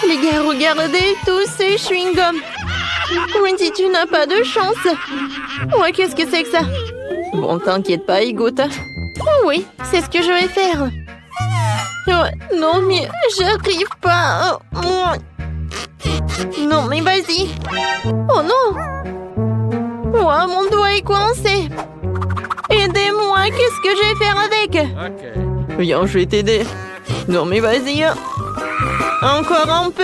Les gars, regardez tous ces chewing-gums. Wendy, tu n'as pas de chance. Ouais, qu'est-ce que c'est que ça? Bon, t'inquiète pas, il goûte. Oh oui, c'est ce que je vais faire. Oh, non, mais j'arrive pas. Non, mais vas-y. Oh non. Oh, mon doigt est coincé. Aidez-moi, qu'est-ce que je vais faire avec? Ok. Viens, je vais t'aider. Non, mais vas-y. Encore un peu.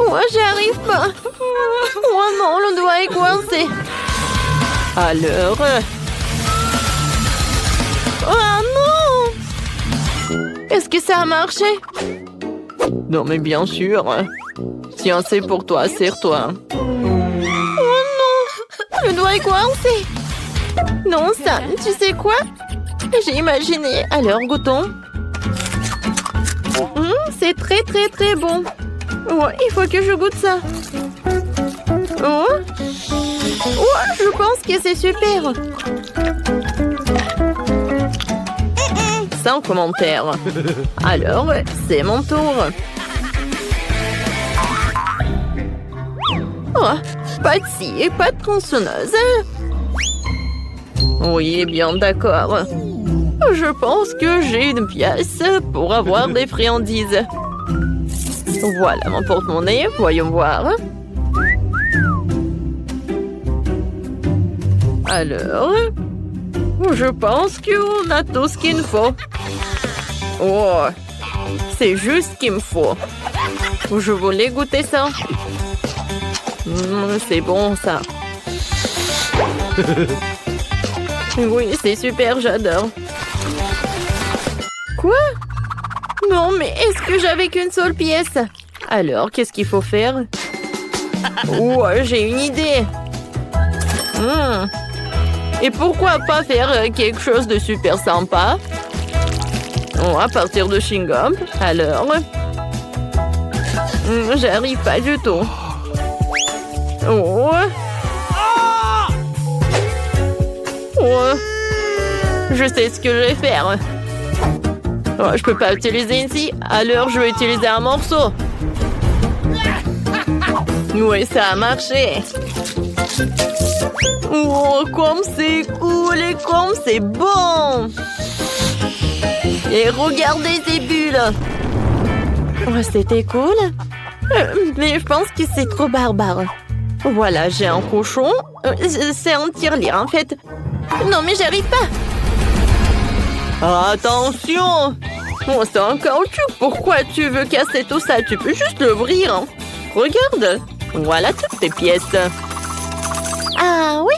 Moi, j'y arrive pas. Oh non, le doigt est coincé. Alors... Oh non! Est-ce que ça a marché? Non, mais bien sûr. Tiens, c'est pour toi, serre-toi. Oh non! Le doigt est coincé. Non, ça, tu sais quoi? J'ai imaginé. Alors, goûtons. C'est très, très, très bon. Ouais, il faut que je goûte ça. Oh, je pense que c'est super. Sans commentaire. Alors, c'est mon tour. Oh, pas de scie et pas de tronçonneuse. Oui, bien d'accord. Je pense que j'ai une pièce pour avoir des friandises. Voilà mon porte-monnaie, voyons voir. Alors, je pense qu'on a tout ce qu'il nous faut. Oh, c'est juste ce qu'il me faut. Je voulais goûter ça. C'est bon ça. Oui, c'est super, j'adore. Quoi? Non, mais est-ce que j'avais qu'une seule pièce? Alors, qu'est-ce qu'il faut faire? Oh, j'ai une idée. Et pourquoi pas faire quelque chose de super sympa? Oh, à partir de chewing-gum. Alors... j'arrive pas du tout. Oh. Oh. Je sais ce que je vais faire. Oh, je peux pas utiliser ici, alors je vais utiliser un morceau. Oui, ça a marché. Oh, comme c'est cool et comme c'est bon. Et regardez ces bulles. Oh, c'était cool. Mais je pense que c'est trop barbare. Voilà, j'ai un cochon. C'est un tirelire, en fait. Non, mais j'arrive pas. Attention! Oh, c'est un caoutchouc. Pourquoi tu veux casser tout ça? Tu peux juste l'ouvrir. Hein. Regarde. Voilà toutes tes pièces. Ah oui?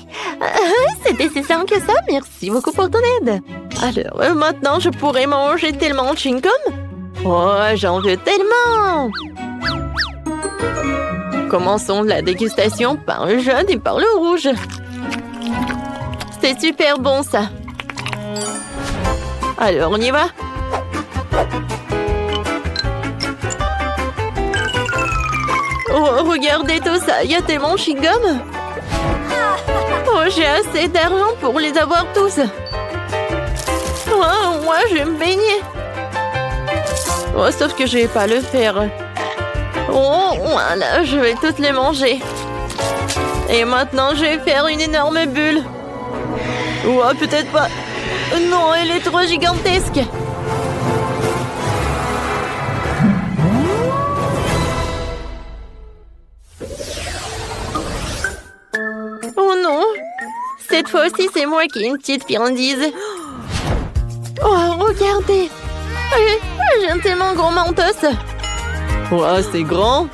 C'était si simple que ça. Merci beaucoup pour ton aide. Alors, maintenant, je pourrais manger tellement de chewing-gum. Oh, j'en veux tellement! Commençons la dégustation par le jaune et par le rouge. C'est super bon, ça. Alors, on y va? Oh, regardez tout ça. Il y a tellement de chewing-gum. Oh, j'ai assez d'argent pour les avoir tous. Oh, moi, je vais me baigner. Oh, sauf que je vais pas le faire. Oh, voilà, je vais toutes les manger. Et maintenant, je vais faire une énorme bulle. Oh, peut-être pas. Non, elle est trop gigantesque. Oh non. Cette fois aussi, c'est moi qui ai une petite friandise. Oh, regardez. J'ai un tellement gros mentos. Oh, c'est grand.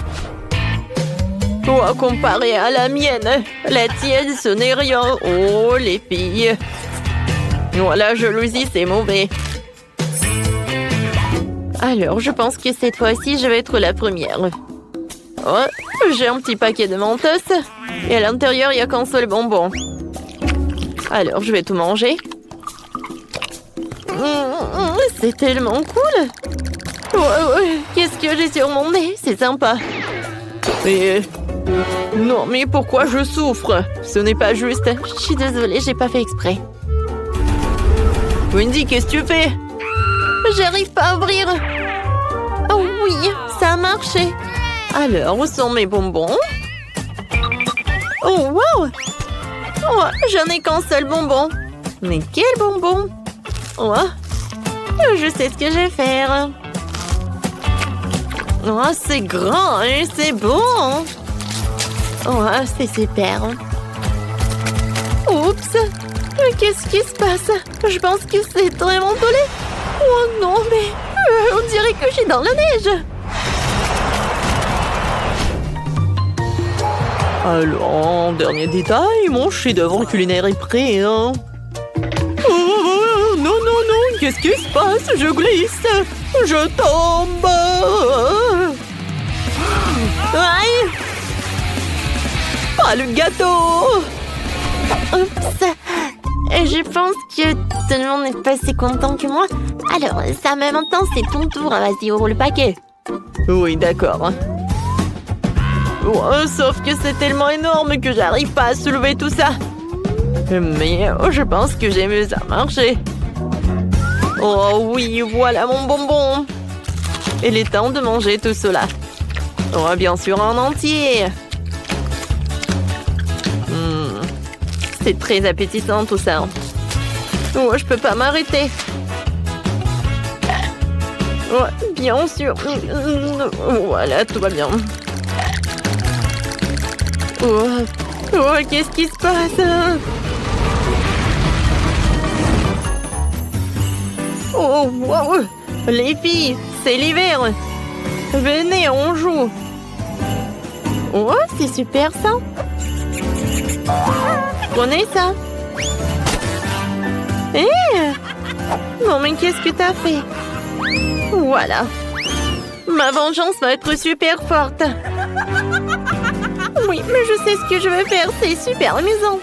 Oh, comparé à la mienne, la tienne, ce n'est rien. Oh, les filles. Voilà, jalousie, c'est mauvais. Alors, je pense que cette fois-ci, je vais être la première. Oh, j'ai un petit paquet de mentos. Et à l'intérieur, il n'y a qu'un seul bonbon. Alors, je vais tout manger. C'est tellement cool. Qu'est-ce que j'ai sur mon nez? C'est sympa. Mais... non, mais pourquoi je souffre? Ce n'est pas juste. Je suis désolée, j'ai pas fait exprès. Wendy, qu'est-ce que tu fais? J'arrive pas à ouvrir. Oh oui. ça a marché. Alors, où sont mes bonbons? Oh, wow! Oh, j'en ai qu'un seul bonbon. Mais quel bonbon? Oh, je sais ce que je vais faire. Oh, c'est grand et c'est bon. Oh, c'est super. Oups! Qu'est-ce qui se passe? Je pense que c'est vraiment collé. Oh non, mais on dirait que je suis dans la neige. Alors, dernier détail, mon chef-d'œuvre culinaire est prêt, hein? Oh, non, non, non, qu'est-ce qui se passe? Je glisse, je tombe. Aïe! Pas le gâteau! Oups! Je pense que tout le monde n'est pas si content que moi. Alors, ça, mais maintenant, c'est ton tour. Vas-y, ouvre le paquet. Oui, d'accord. Oh, sauf que c'est tellement énorme que j'arrive pas à soulever tout ça. Mais je pense que j'ai mieux à marcher. Oh oui, voilà mon bonbon. Il est temps de manger tout cela. Oh, bien sûr, en entier. C'est très appétissant tout ça. Oh, je peux pas m'arrêter. Oh, bien sûr. Voilà, tout va bien. Oh, oh, qu'est-ce qui se passe? Oh, wow. Les filles, c'est l'hiver. Venez, on joue. Oh, c'est super ça. Prenez ça. Hé! Non, mais qu'est-ce que t'as fait? Voilà. Ma vengeance va être super forte. Oui, mais je sais ce que je vais faire. C'est super amusant.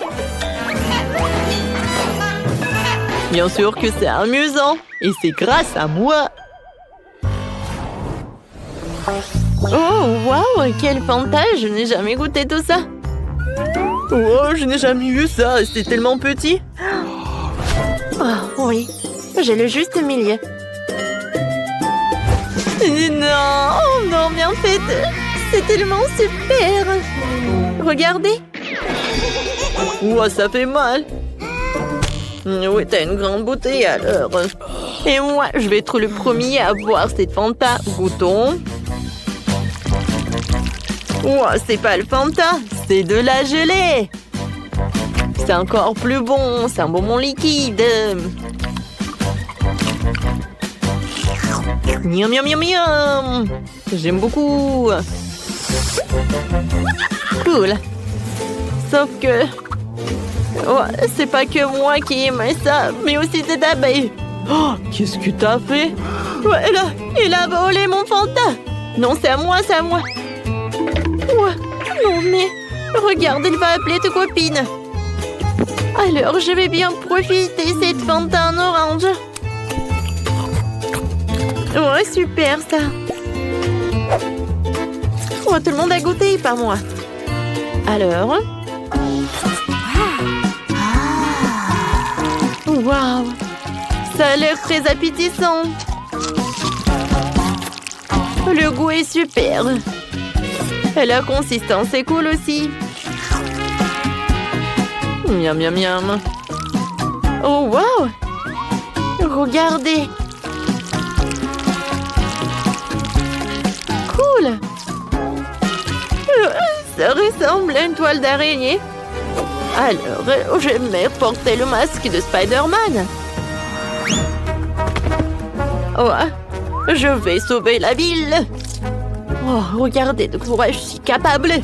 Bien sûr que c'est amusant. Et c'est grâce à moi. Oh, waouh! Quel fantasme! Je n'ai jamais goûté tout ça. Oh, je n'ai jamais vu ça. C'est tellement petit. Oh, oui. J'ai le juste milieu. Non! Oh non, mais en fait, c'est tellement super. Regardez. Ouah, ça fait mal. Oui, t'as une grande bouteille alors. Et moi, je vais être le premier à boire cette Fanta. Goûtons. Ouah, c'est pas le Fanta, c'est de la gelée. C'est encore plus bon, c'est un bonbon liquide. Miam, miam, miam, miam. J'aime beaucoup. Cool. Sauf que... Oh, c'est pas que moi qui aime ça, mais aussi cette abeille. Oh, qu'est-ce que t'as fait? Ouais, là, il a volé mon Fanta. Non, c'est à moi, c'est à moi. Ouais, non, mais... Regarde, il va appeler ta copine. Alors, je vais bien profiter cette Fanta en orange. Ouais, super, ça. Oh, tout le monde a goûté, pas moi. Alors... Waouh! Ça a l'air très appétissant. Le goût est super. Et la consistance est cool aussi. Miam, miam, miam. Oh, waouh! Regardez. Cool. Ça ressemble à une toile d'araignée. Alors, j'aimerais porter le masque de Spider-Man. Oh, je vais sauver la ville. Oh, regardez de quoi je suis capable.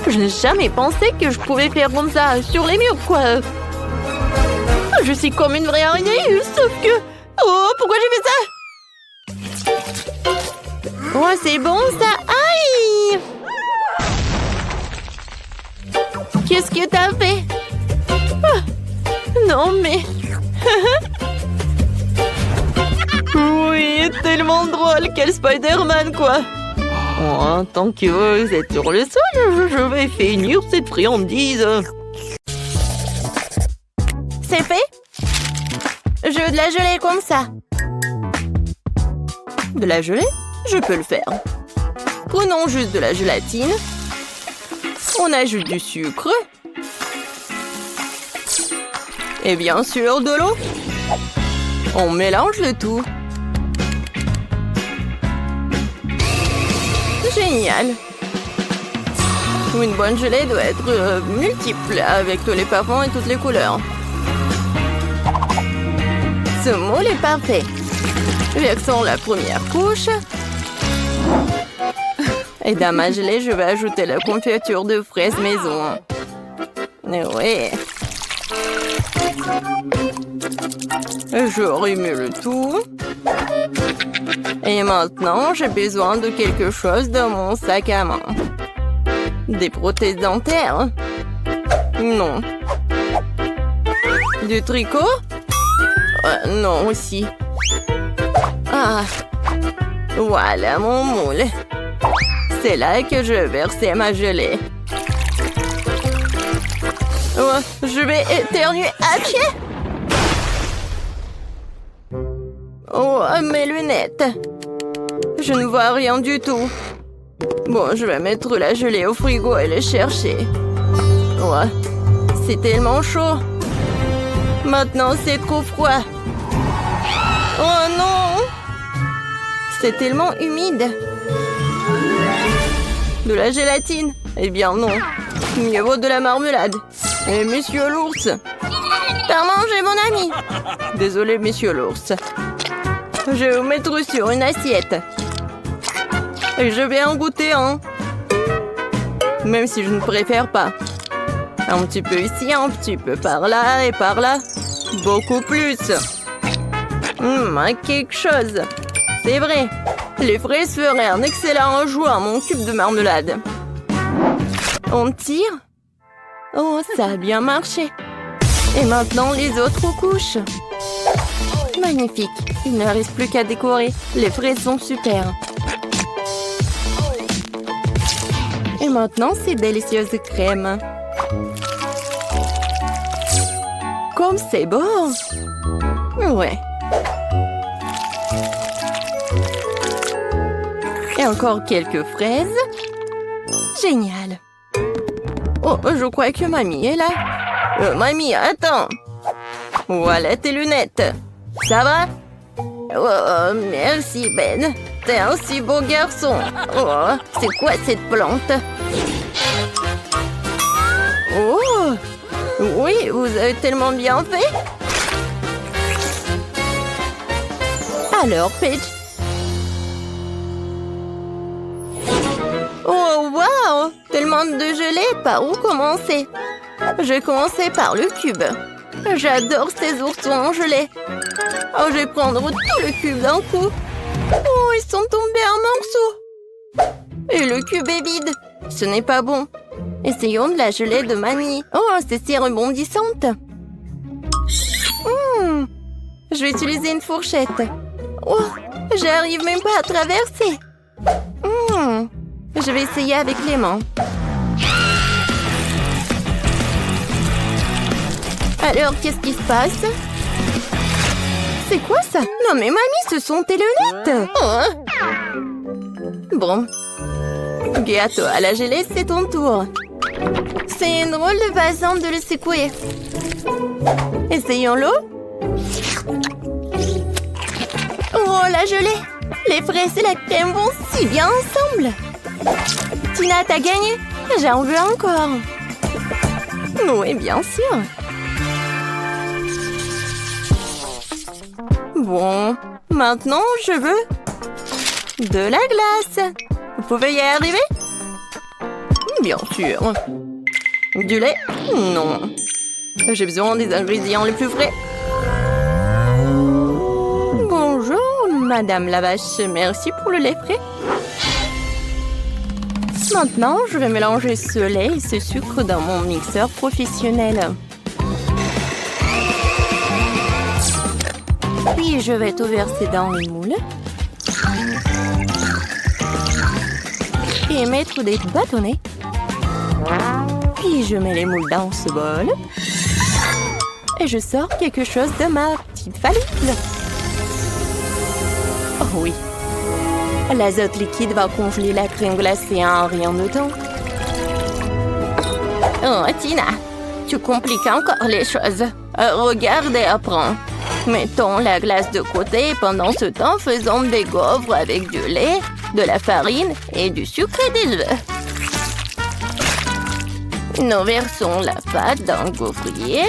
Je n'ai jamais pensé que je pouvais faire comme ça sur les murs, quoi. Je suis comme une vraie araignée, sauf que... Oh, pourquoi j'ai fait ça? Oh, c'est bon, ça. Aïe! Qu'est-ce que t'as fait? Oh, non, mais... Oui, tellement drôle. Quel Spider-Man, quoi. Oh, tant que vous êtes sur le sol, je vais finir cette friandise. C'est fait? Je veux de la gelée comme ça. De la gelée? Je peux le faire. Prenons juste de la gélatine. On ajoute du sucre. Et bien sûr, de l'eau. On mélange le tout. Génial. Une bonne gelée doit être multiple, avec tous les parfums et toutes les couleurs. Ce moule est parfait. Versons la première couche. Et dans ma gelée, je vais ajouter la confiture de fraises maison. Oui. Je remue le tout. Et maintenant, j'ai besoin de quelque chose dans mon sac à main. Des prothèses dentaires? Non. Du tricot? Non aussi. Ah. Voilà mon moule. C'est là que je vais verser ma gelée. Oh, je vais éternuer à pied. Oh, mes lunettes. Je ne vois rien du tout. Bon, je vais mettre la gelée au frigo et les chercher. Oh, c'est tellement chaud. Maintenant, c'est trop froid. Oh non! C'est tellement humide. De la gélatine? Eh bien non. Mieux vaut de la marmelade. Et monsieur l'ours. T'as mangé mon ami. Désolé, monsieur l'ours. Je vais vous mettre sur une assiette. Et je vais en goûter un. Même si je ne préfère pas. Un petit peu ici, un petit peu par là et par là. Beaucoup plus. Quelque chose. C'est vrai. Les fraises feraient un excellent ajout à mon cube de marmelade. On tire. Oh, ça a bien marché. Et maintenant, les autres couches. Magnifique. Il ne reste plus qu'à décorer. Les fraises sont super. Et maintenant, ces délicieuses crèmes. Comme c'est beau. Ouais. Et encore quelques fraises. Génial. Oh, je crois que mamie est là. Mamie, attends. Voilà tes lunettes. Ça va? Oh, merci Ben. T'es un si beau garçon. Oh, c'est quoi cette plante? Oh, oui, vous avez tellement bien fait. Alors, Paige. Oh, wow! Tellement de gelée, par où commencer? Je vais commencer par le cube. J'adore ces oursons en gelée. Oh, je vais prendre tout le cube d'un coup. Oh, ils sont tombés en morceaux. Et le cube est vide. Ce n'est pas bon. Essayons de la gelée de mamie. Oh, c'est si rebondissante. Je vais utiliser une fourchette. Oh, j'arrive même pas à traverser. Je vais essayer avec les mains. Alors, qu'est-ce qui se passe? C'est quoi ça? Non mais mamie, ce sont tes lunettes. Bon. Gâteau à la gelée, c'est ton tour. C'est une drôle de façon de le secouer. Essayons-le. Oh, la gelée! Les fraises et la crème vont si bien ensemble. Tina, t'as gagné? J'en veux encore. Oui, bien sûr. Bon, maintenant, je veux de la glace. Vous pouvez y arriver? Bien sûr. Du lait? Non. J'ai besoin des ingrédients les plus frais. Bonjour, Madame la vache. Merci pour le lait frais. Maintenant, je vais mélanger ce lait et ce sucre dans mon mixeur professionnel. Puis, je vais tout verser dans le moule. Et mettre des bâtonnets. Puis, je mets les moules dans ce bol. Et je sors quelque chose de ma petite fallible. Oh oui. L'azote liquide va congeler la crème glacée en rien de temps. Oh, Tina, tu compliques encore les choses. Regarde et apprends. Mettons la glace de côté et pendant ce temps, faisons des gaufres avec du lait, de la farine et du sucre et des œufs. Nous versons la pâte dans le gaufrier.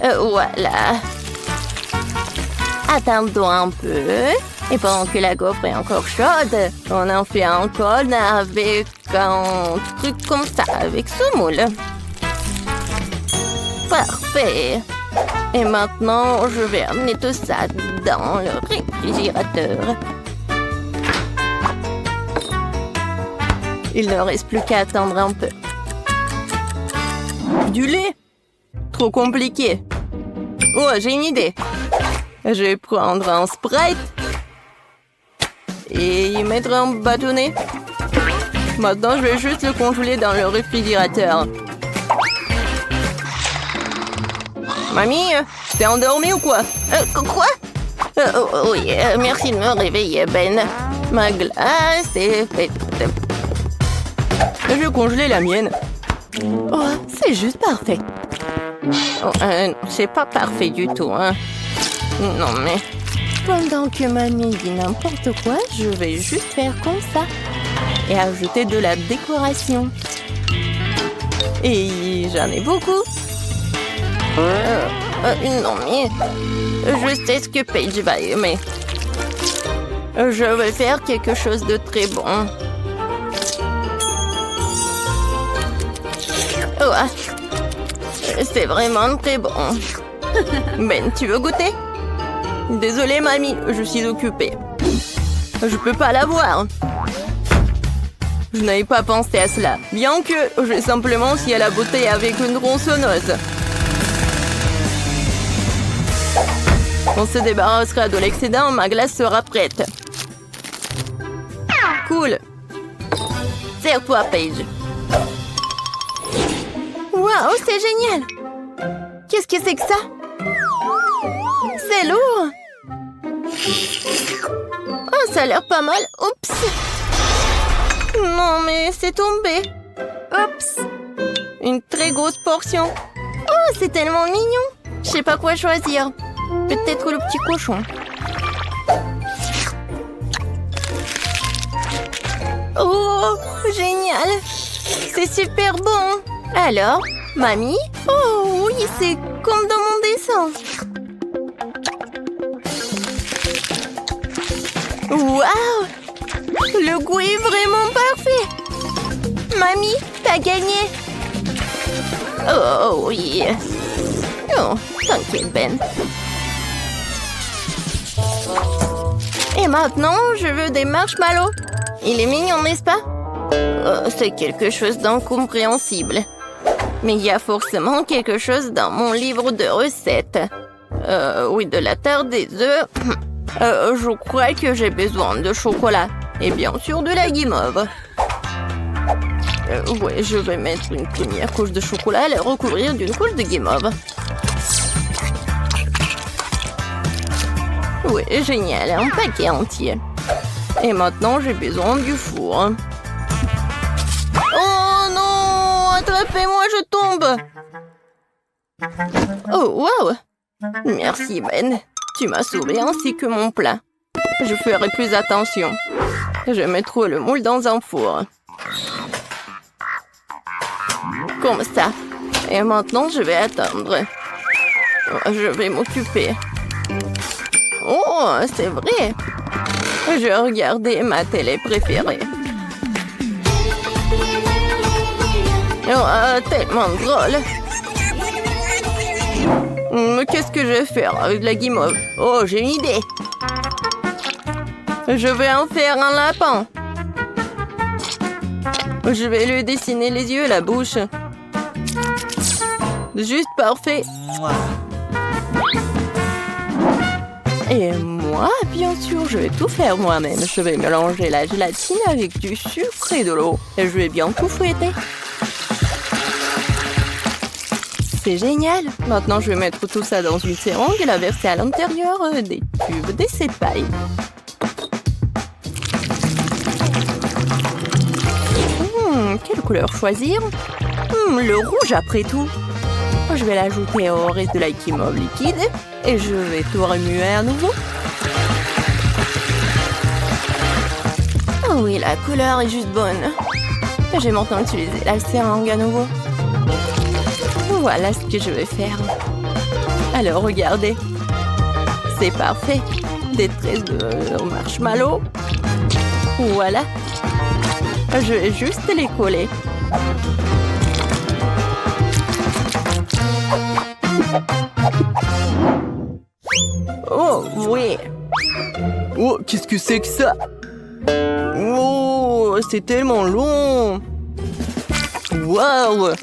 Voilà. Attendons un peu. Et pendant que la gaufre est encore chaude, on en fait un cône avec un truc comme ça, avec ce moule. Parfait. Et maintenant, je vais amener tout ça dans le réfrigérateur. Il ne reste plus qu'à attendre un peu. Du lait? Trop compliqué. Oh, j'ai une idée. Je vais prendre un Sprite et y mettre un bâtonnet. Maintenant, je vais juste le congeler dans le réfrigérateur. Mamie, t'es endormie ou quoi? Quoi? Oui, merci de me réveiller, Ben. Ma glace est faite. Je vais congeler la mienne. Oh, c'est juste parfait. Oh, c'est pas parfait du tout, hein. Non, mais... Pendant que mamie dit n'importe quoi, je vais juste faire comme ça. Et ajouter de la décoration. Et j'en ai beaucoup. Non, mais... Je sais ce que Paige va aimer. Je vais faire quelque chose de très bon. Oh, c'est vraiment très bon. Ben, tu veux goûter? Désolée, mamie, je suis occupée. Je peux pas l'avoir. Je n'avais pas pensé à cela. Bien que j'ai simplement scié la bouteille avec une tronçonneuse. On se débarrassera de l'excédent, ma glace sera prête. Cool. Serre-toi, Paige. Waouh, c'est génial! Qu'est-ce que c'est que ça? C'est lourd! Oh, ça a l'air pas mal. Oups! Non, mais c'est tombé. Oups! Une très grosse portion. Oh, c'est tellement mignon! Je sais pas quoi choisir. Peut-être le petit cochon. Oh, génial! C'est super bon! Alors, mamie? Oh oui, c'est comme dans mon dessin. Waouh! Le goût est vraiment parfait. Mamie, t'as gagné. Oh oui. Oh, t'inquiète, Ben. Et maintenant, je veux des marshmallows. Il est mignon, n'est-ce pas? Oh, c'est quelque chose d'incompréhensible. Mais il y a forcément quelque chose dans mon livre de recettes. Oui, de la terre des œufs. Je crois que j'ai besoin de chocolat. Et bien sûr de la guimauve. Ouais, je vais mettre une première couche de chocolat et la recouvrir d'une couche de guimauve. Oui, génial, un paquet entier. Et maintenant, j'ai besoin du four. Oh non! Attrapez-moi, je tombe! Oh, wow! Merci, Ben. Tu m'as sauvé ainsi que mon plat. Je ferai plus attention. Je mettrai le moule dans un four. Comme ça. Et maintenant, je vais attendre. Je vais m'occuper. Oh, c'est vrai. Je regardais ma télé préférée. Oh, tellement drôle. Qu'est-ce que je vais faire avec la guimauve? Oh, j'ai une idée. Je vais en faire un lapin. Je vais lui dessiner les yeux et la bouche. Juste parfait. Et moi, bien sûr, je vais tout faire moi-même. Je vais mélanger la gélatine avec du sucre et de l'eau. Et je vais bien tout fouetter. C'est génial. Maintenant, je vais mettre tout ça dans une seringue et la verser à l'intérieur des tubes, des cépailles. couleur choisir? Le rouge après tout. Je vais l'ajouter au reste de la guimauve liquide et je vais tout remuer à nouveau. Oh oui, la couleur est juste bonne. Je vais maintenant utiliser la seringue à nouveau. Voilà ce que je vais faire. Alors, regardez. C'est parfait. Des tresses de marshmallow. Voilà. Je vais juste les coller. Oh, oui. Oh, qu'est-ce que c'est que ça? Oh, c'est tellement long. Waouh.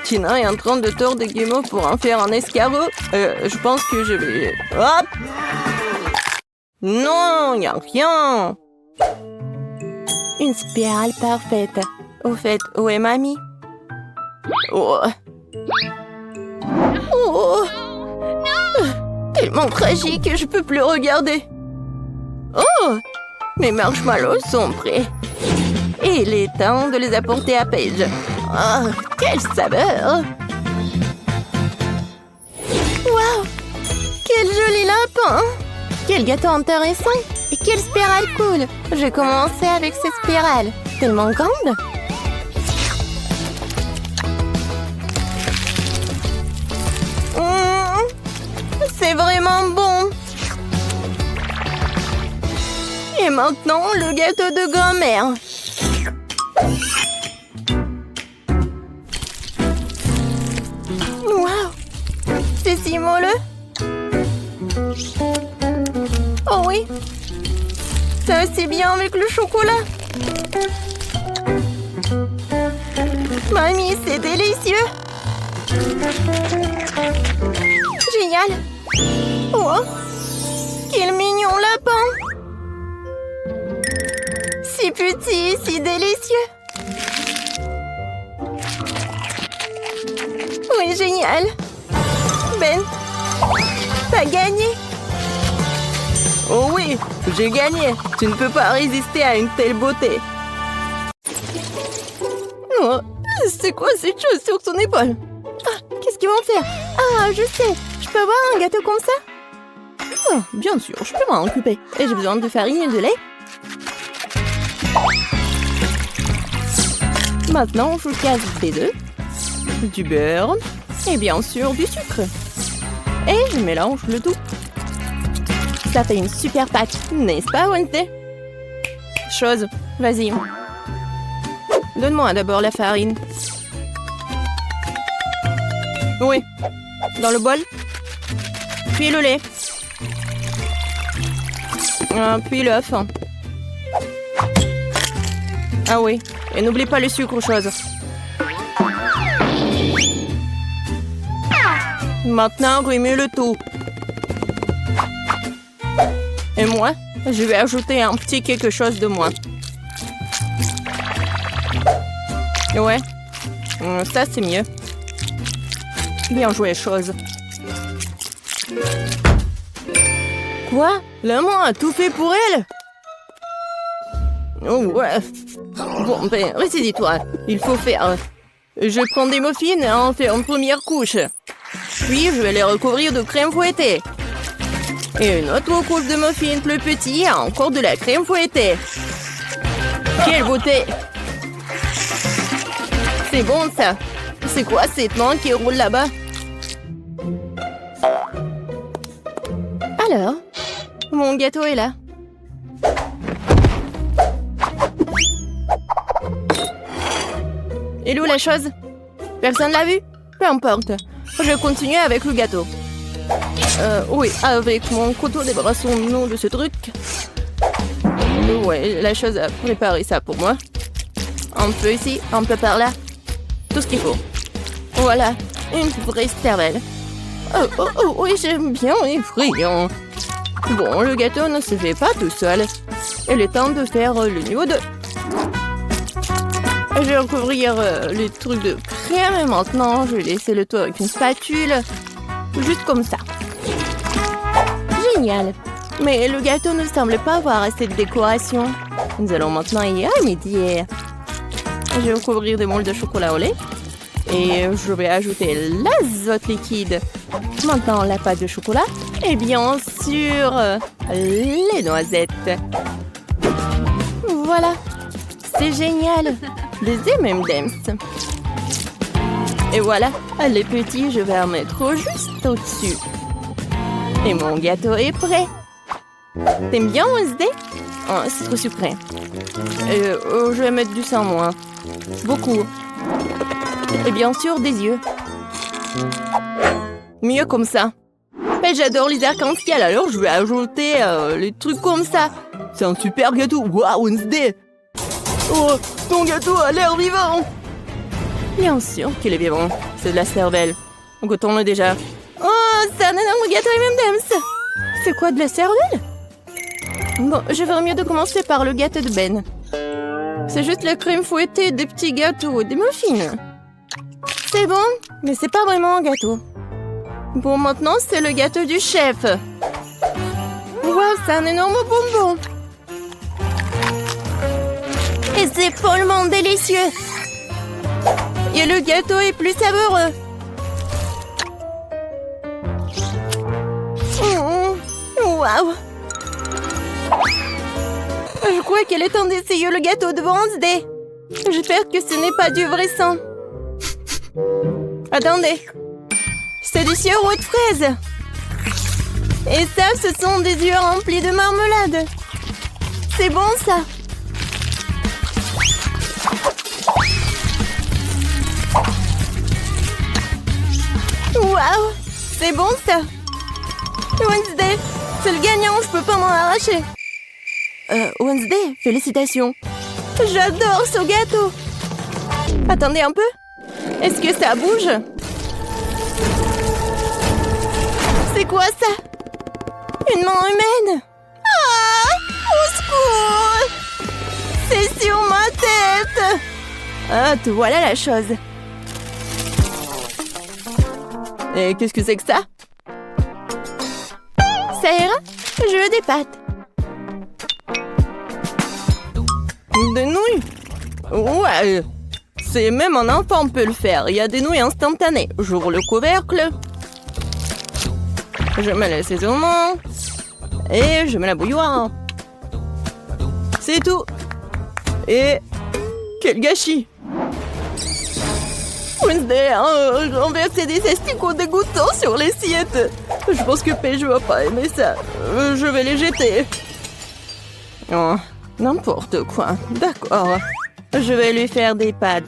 Tina est en train de tordre des guimauves pour en faire un escargot. Je pense que je vais... Hop! Non, il n'y a rien. Une spirale parfaite. Au fait, où est mamie? Oh. Oh. Tellement tragique, je peux plus regarder. Oh! Mes marshmallows sont prêts. Et il est temps de les apporter à Paige. Oh, quelle saveur! Waouh! Quel joli lapin! Quel gâteau intéressant! Et quelle spirale cool! Je vais commencer avec cette spirale. Tellement grande! C'est vraiment bon! Et maintenant, le gâteau de grand-mère. Waouh! C'est si moelleux! Oh oui! Ça aussi bien avec le chocolat! Mamie, c'est délicieux! Génial! Oh! Quel mignon lapin! Si petit, si délicieux! Oui, génial! Ben, t'as gagné! Oh oui, j'ai gagné! Tu ne peux pas résister à une telle beauté! Oh, c'est quoi cette chose sur son épaule? Ah, qu'est-ce qu'ils vont faire? Ah, je sais! Je peux avoir un gâteau comme ça? Oh, bien sûr, je peux m'en occuper. Et j'ai besoin de farine et de lait. Maintenant, je casse des œufs, du beurre et bien sûr du sucre. Et je mélange le tout. Ça fait une super pâte, n'est-ce pas, Wednesday? Chose, vas-y. Donne-moi d'abord la farine. Oui, dans le bol. Puis le lait. Puis l'œuf. Ah oui, et n'oublie pas le sucre, chose. Maintenant, remue le tout. Et moi, je vais ajouter un petit quelque chose de moi. Ouais, ça c'est mieux. Bien joué, chose. Quoi? La main a tout fait pour elle? Oh ouais. Bon, ben, ressaisis-toi. Il faut faire... Je prends des muffins et en fais une première couche. Puis, je vais les recouvrir de crème fouettée. Et une autre couche de muffins plus petit et encore de la crème fouettée. Quelle beauté! C'est bon, ça. C'est quoi cette main qui roule là-bas? Alors, mon gâteau est là. Et où la chose? Personne l'a vu? Peu importe. Je continue avec le gâteau. Oui, avec mon couteau, débarrassons-nous de ce truc. Ouais, la chose a préparé ça pour moi. Un peu ici, un peu par là. Tout ce qu'il faut. Voilà, une vraie cervelle. Oh, oui, j'aime bien les friands. Bon, le gâteau ne se fait pas tout seul. Il est temps de faire le niveau 2. Je vais recouvrir les trucs de crème et maintenant je vais laisser le tout avec une spatule. Juste comme ça. Génial. Mais le gâteau ne semble pas avoir assez de décoration. Nous allons maintenant y remédier. Je vais recouvrir des moules de chocolat au lait. Et je vais ajouter l'azote liquide. Maintenant, la pâte de chocolat. Et bien sûr, les noisettes. Voilà. C'est génial. Des M&M's. Et voilà. Les petits, je vais en mettre juste au-dessus. Et mon gâteau est prêt. T'aimes bien, Wednesday? Oh, c'est trop sucré. Je vais mettre du sang, moi. Beaucoup. Et bien sûr, des yeux. Mieux comme ça. Mais j'adore les arcs-en-ciel, alors je vais ajouter les trucs comme ça. C'est un super gâteau. Waouh, Wednesday! Oh, ton gâteau a l'air vivant! Bien sûr qu'il est vivant. C'est de la cervelle. Goûtons-le déjà. Oh, c'est un énorme gâteau M&M's. C'est quoi, de la cervelle? Bon, je ferais mieux de commencer par le gâteau de Ben. C'est juste la crème fouettée des petits gâteaux, des muffins. C'est bon, mais c'est pas vraiment un gâteau. Bon, maintenant, c'est le gâteau du chef. Wow, c'est un énorme bonbon. Et c'est follement délicieux. Et le gâteau est plus savoureux. Waouh. Je crois qu'il est temps d'essayer le gâteau de Wednesday. J'espère que ce n'est pas du vrai sang. Attendez. C'est du sirop de fraise. Et ça, ce sont des yeux remplis de marmelade. C'est bon, ça. Waouh. C'est bon, ça. Wednesday, c'est le gagnant, je peux pas m'en arracher. Wednesday, félicitations. J'adore ce gâteau. Attendez un peu. Est-ce que ça bouge? C'est quoi ça? Une main humaine? Ah! Au secours! C'est sur ma tête! Ah, te voilà la chose. Et qu'est-ce que c'est que ça? Ça ira? Je veux des pâtes. Des nouilles? Ouais. C'est même un enfant peut le faire. Il y a des nouilles instantanées. J'ouvre le couvercle. Je mets l'assaisonnement. Et je mets la bouilloire. C'est tout. Et quel gâchis! Wednesday a renversé des asticots dégoûtants sur l'assiette. Je pense que Paige va pas aimer ça. Je vais les jeter. Oh, n'importe quoi. D'accord. Je vais lui faire des pâtes.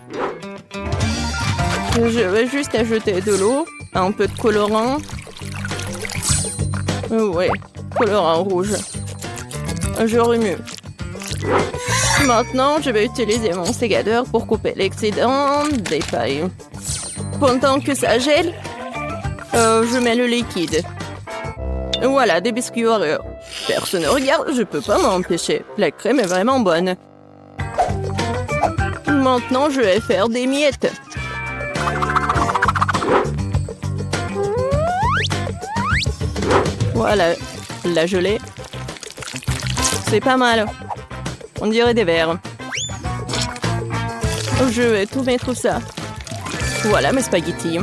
Je vais juste ajouter de l'eau, un peu de colorant. Ouais, colorant rouge. Je remue. Maintenant, je vais utiliser mon ségadeur pour couper l'excédent des pailles. Pendant que ça gèle, je mets le liquide. Voilà, des biscuits Oreo. Personne ne regarde, je peux pas m'empêcher. La crème est vraiment bonne. Maintenant, je vais faire des miettes. Voilà, la gelée. C'est pas mal. On dirait des verres. Je vais tout mettre ça. Voilà mes spaghettis.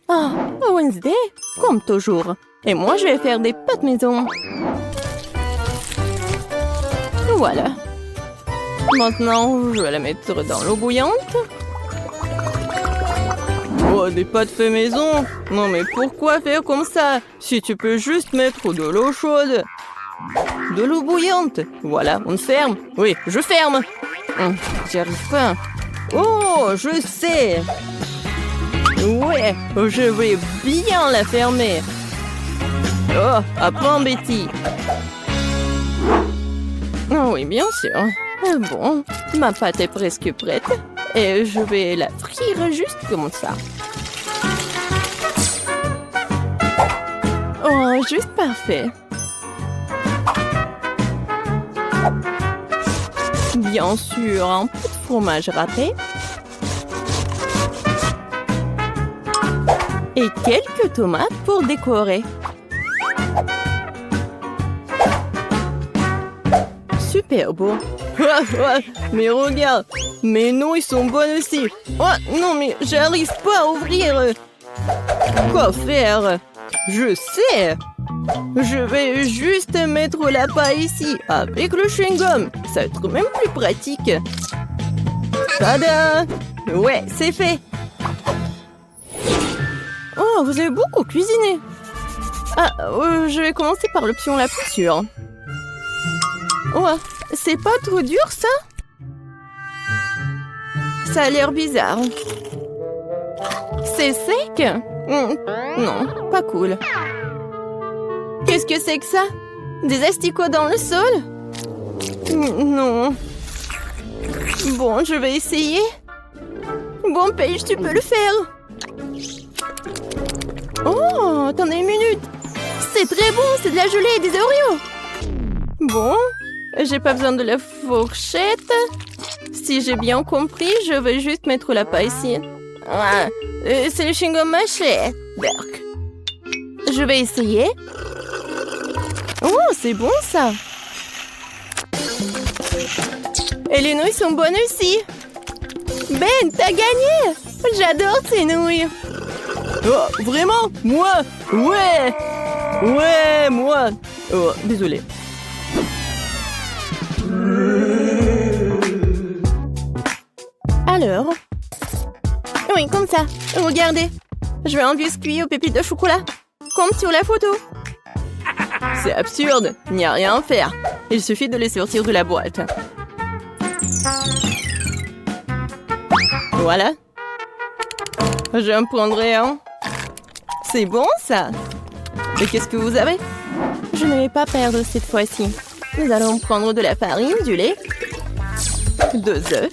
Ah, Wednesday, comme toujours. Et moi, je vais faire des pâtes maison. Voilà. Maintenant, je vais la mettre dans l'eau bouillante. Oh, des pâtes fait maison? Non, mais pourquoi faire comme ça? Si tu peux juste mettre de l'eau chaude. De l'eau bouillante. Voilà, on ferme. Oui, je ferme. J'y arrive pas. Oh, je sais. Ouais, je vais bien la fermer. Oh, apprends, Betty. Oh oui, bien sûr. Bon, ma pâte est presque prête. Et je vais la frire juste comme ça. Oh, juste parfait. Bien sûr, un peu de fromage râpé. Et quelques tomates pour décorer. Super. super beau. Mais regarde, mes noix, ils sont bonnes aussi. Oh, non, mais j'arrive pas à ouvrir. Quoi faire? Je sais. Je vais juste mettre la paille ici, avec le chewing-gum. Ça va être même plus pratique. Tada! Ouais, c'est fait. Oh, vous avez beaucoup cuisiné. Ah, je vais commencer par l'option la plus sûre. Oh, c'est pas trop dur, ça? Ça a l'air bizarre. C'est sec? Non, pas cool. Qu'est-ce que c'est que ça? Des asticots dans le sol? Non. Bon, je vais essayer. Bon, Paige, tu peux le faire. Oh, attendez une minute. C'est très bon, c'est de la gelée et des Oreos. Bon, j'ai pas besoin de la fourchette. Si j'ai bien compris, je vais juste mettre la paille ici. Ah, c'est le chewing-gum mâché. Berk. Je vais essayer. Oh, c'est bon ça. Et les nouilles sont bonnes aussi. Ben, t'as gagné. J'adore ces nouilles. Oh, vraiment? Moi? Ouais. Ouais, moi. Oh, désolé. Alors? Oui, comme ça. Regardez. Je veux un biscuit aux pépites de chocolat. Comme sur la photo. C'est absurde. Il n'y a rien à faire. Il suffit de les sortir de la boîte. Voilà. J'en prendrai un. C'est bon, ça. Et qu'est-ce que vous avez? Je ne vais pas perdre cette fois-ci. Nous allons prendre de la farine, du lait, 2 œufs.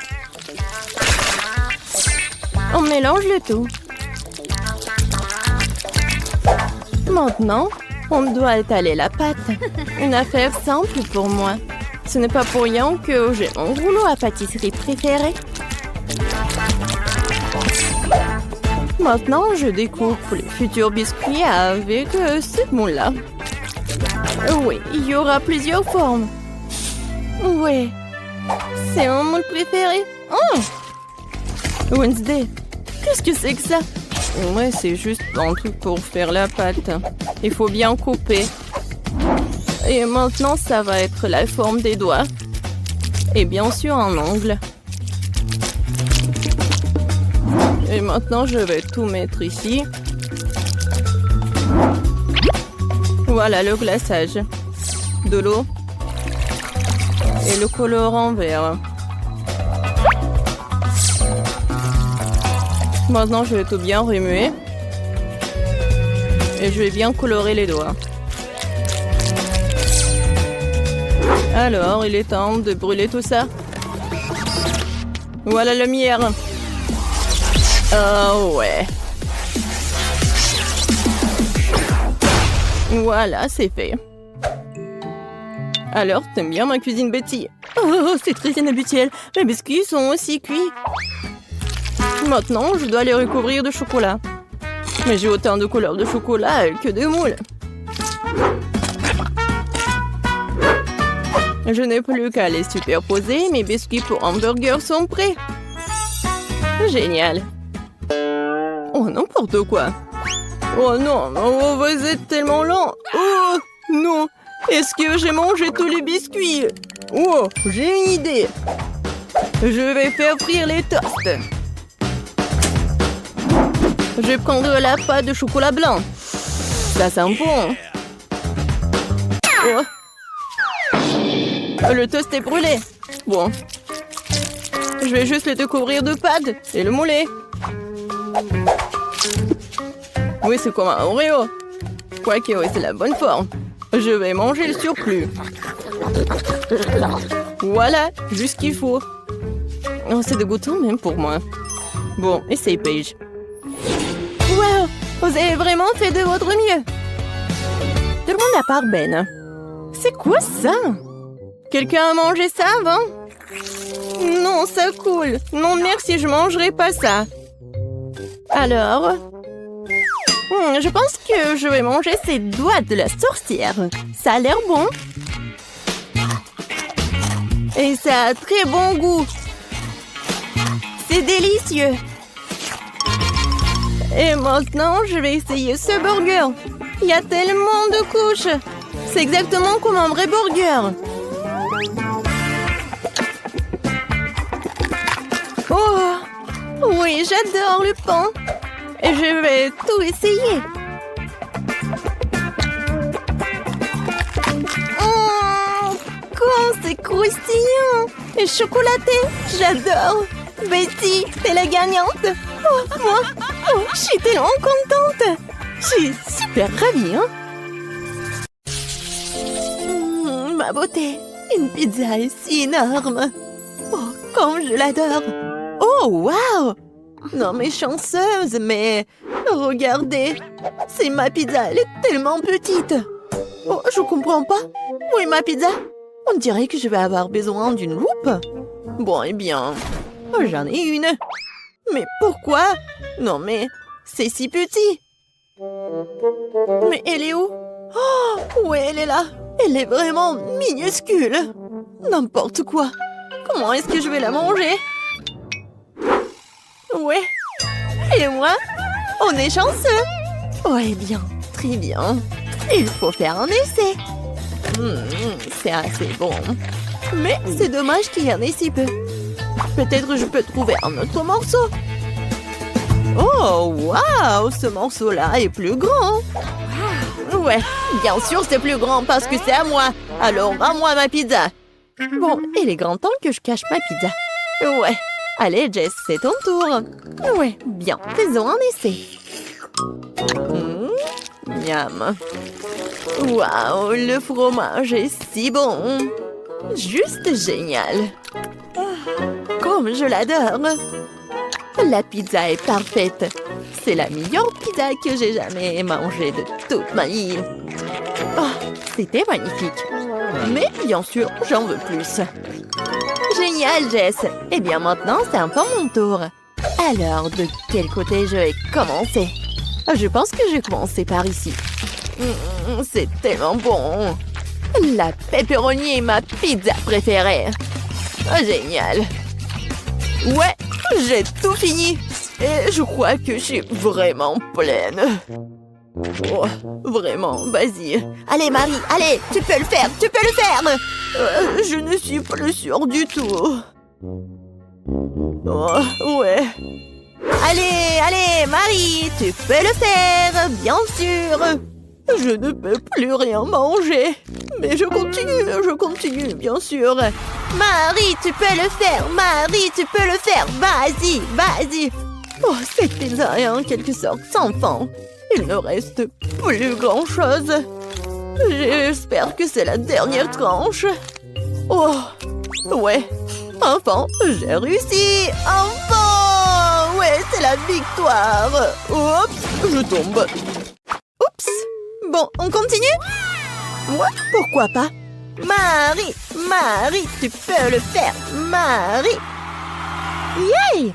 On mélange le tout. Maintenant, on doit étaler la pâte. Une affaire simple pour moi. Ce n'est pas pour rien que j'ai mon rouleau à pâtisserie préféré. Maintenant, je découpe les futurs biscuits avec ce moule-là. Oui, il y aura plusieurs formes. Ouais, c'est mon moule préféré. Oh! Wednesday, qu'est-ce que c'est que ça? Ouais, c'est juste un truc pour faire la pâte. Il faut bien couper. Et maintenant, ça va être la forme des doigts. Et bien sûr, un ongle. Et maintenant, je vais tout mettre ici. Voilà le glaçage. De l'eau. Et le colorant vert. Maintenant, je vais tout bien remuer. Et je vais bien colorer les doigts. Alors, il est temps de brûler tout ça. Voilà la lumière. Oh ouais. Voilà, c'est fait. Alors, t'aimes bien ma cuisine, Betty? Oh, c'est très inhabituel. Mes biscuits sont aussi cuits. Maintenant, je dois les recouvrir de chocolat. Mais j'ai autant de couleurs de chocolat que de moules. Je n'ai plus qu'à les superposer. Mes biscuits pour hamburger sont prêts. Génial. Oh, n'importe quoi. Oh non, oh, vous êtes tellement lent. Oh non, est-ce que j'ai mangé tous les biscuits? Oh, j'ai une idée. Je vais faire frire les toasts. Je vais prendre la pâte de chocolat blanc. Ça sent bon. Oh. Le toast est brûlé. Bon. Je vais juste le découvrir de pâte et le mouler. Oui, c'est comme un Oreo. Quoique, oui, c'est la bonne forme. Je vais manger le surplus. Voilà, juste ce qu'il faut. Oh, c'est dégoûtant même pour moi. Bon, essaye, Paige. Wow, vous avez vraiment fait de votre mieux. Tout le monde à part Ben. C'est quoi ça? Quelqu'un a mangé ça avant? Non, ça coule. Non, merci, je mangerai pas ça. Alors... je pense que je vais manger ces doigts de la sorcière. Ça a l'air bon. Et ça a très bon goût. C'est délicieux. Et maintenant, je vais essayer ce burger. Il y a tellement de couches. C'est exactement comme un vrai burger. Oh, oui, j'adore le pain. Et je vais tout essayer. Oh, quand c'est croustillant. Et chocolaté, j'adore. Betty, t'es la gagnante. Oh, moi, je suis tellement contente. Je suis super ravie, hein. Ma beauté, une pizza est si énorme. Oh, comme je l'adore. Oh, waouh! Non, mais chanceuse, mais regardez. C'est ma pizza, elle est tellement petite. Oh, je comprends pas. Où est ma pizza? On dirait que je vais avoir besoin d'une loupe. Bon, eh bien, j'en ai une. Mais pourquoi? Non, mais c'est si petit. Mais elle est où? Oh, ouais, elle est là. Elle est vraiment minuscule. N'importe quoi. Comment est-ce que je vais la manger? Ouais. Et moi? On est chanceux. Ouais, bien. Très bien. Il faut faire un essai. C'est assez bon. Mais c'est dommage qu'il y en ait si peu. Peut-être je peux trouver un autre morceau. Oh, waouh! Ce morceau-là est plus grand. Ouais, bien sûr c'est plus grand parce que c'est à moi. Alors, à moi ma pizza. Bon, il est grand temps que je cache ma pizza. Ouais. Allez, Jess, c'est ton tour. Ouais, bien. Faisons un essai. Miam. Waouh, le fromage est si bon. Juste génial. Comme je l'adore. La pizza est parfaite. C'est la meilleure pizza que j'ai jamais mangée de toute ma vie. Oh, c'était magnifique. Mais bien sûr, j'en veux plus. Génial, Jess. Eh bien, maintenant, c'est un peu mon tour. Alors, de quel côté je vais commencer? Je pense que je vais commencer par ici. C'est tellement bon. La pepperoni est ma pizza préférée. Oh, génial. Ouais, j'ai tout fini. Et je crois que je suis vraiment pleine. Oh, vraiment, vas-y. Allez, Marie, allez, tu peux le faire, tu peux le faire. Je ne suis plus sûre du tout. Oh, ouais. Allez, allez, Marie, tu peux le faire, bien sûr. Je ne peux plus rien manger. Mais je continue, bien sûr. Marie, tu peux le faire, Marie, tu peux le faire. Vas-y, vas-y. Oh, cette pizza est en quelque sorte sans fond. Il ne reste plus grand-chose. J'espère que c'est la dernière tranche. Oh, ouais. Enfin, j'ai réussi. Enfin. Ouais, c'est la victoire. Oups, je tombe. Oups. Bon, on continue? Ouais, pourquoi pas? Marie, Marie, tu peux le faire. Marie. Yay!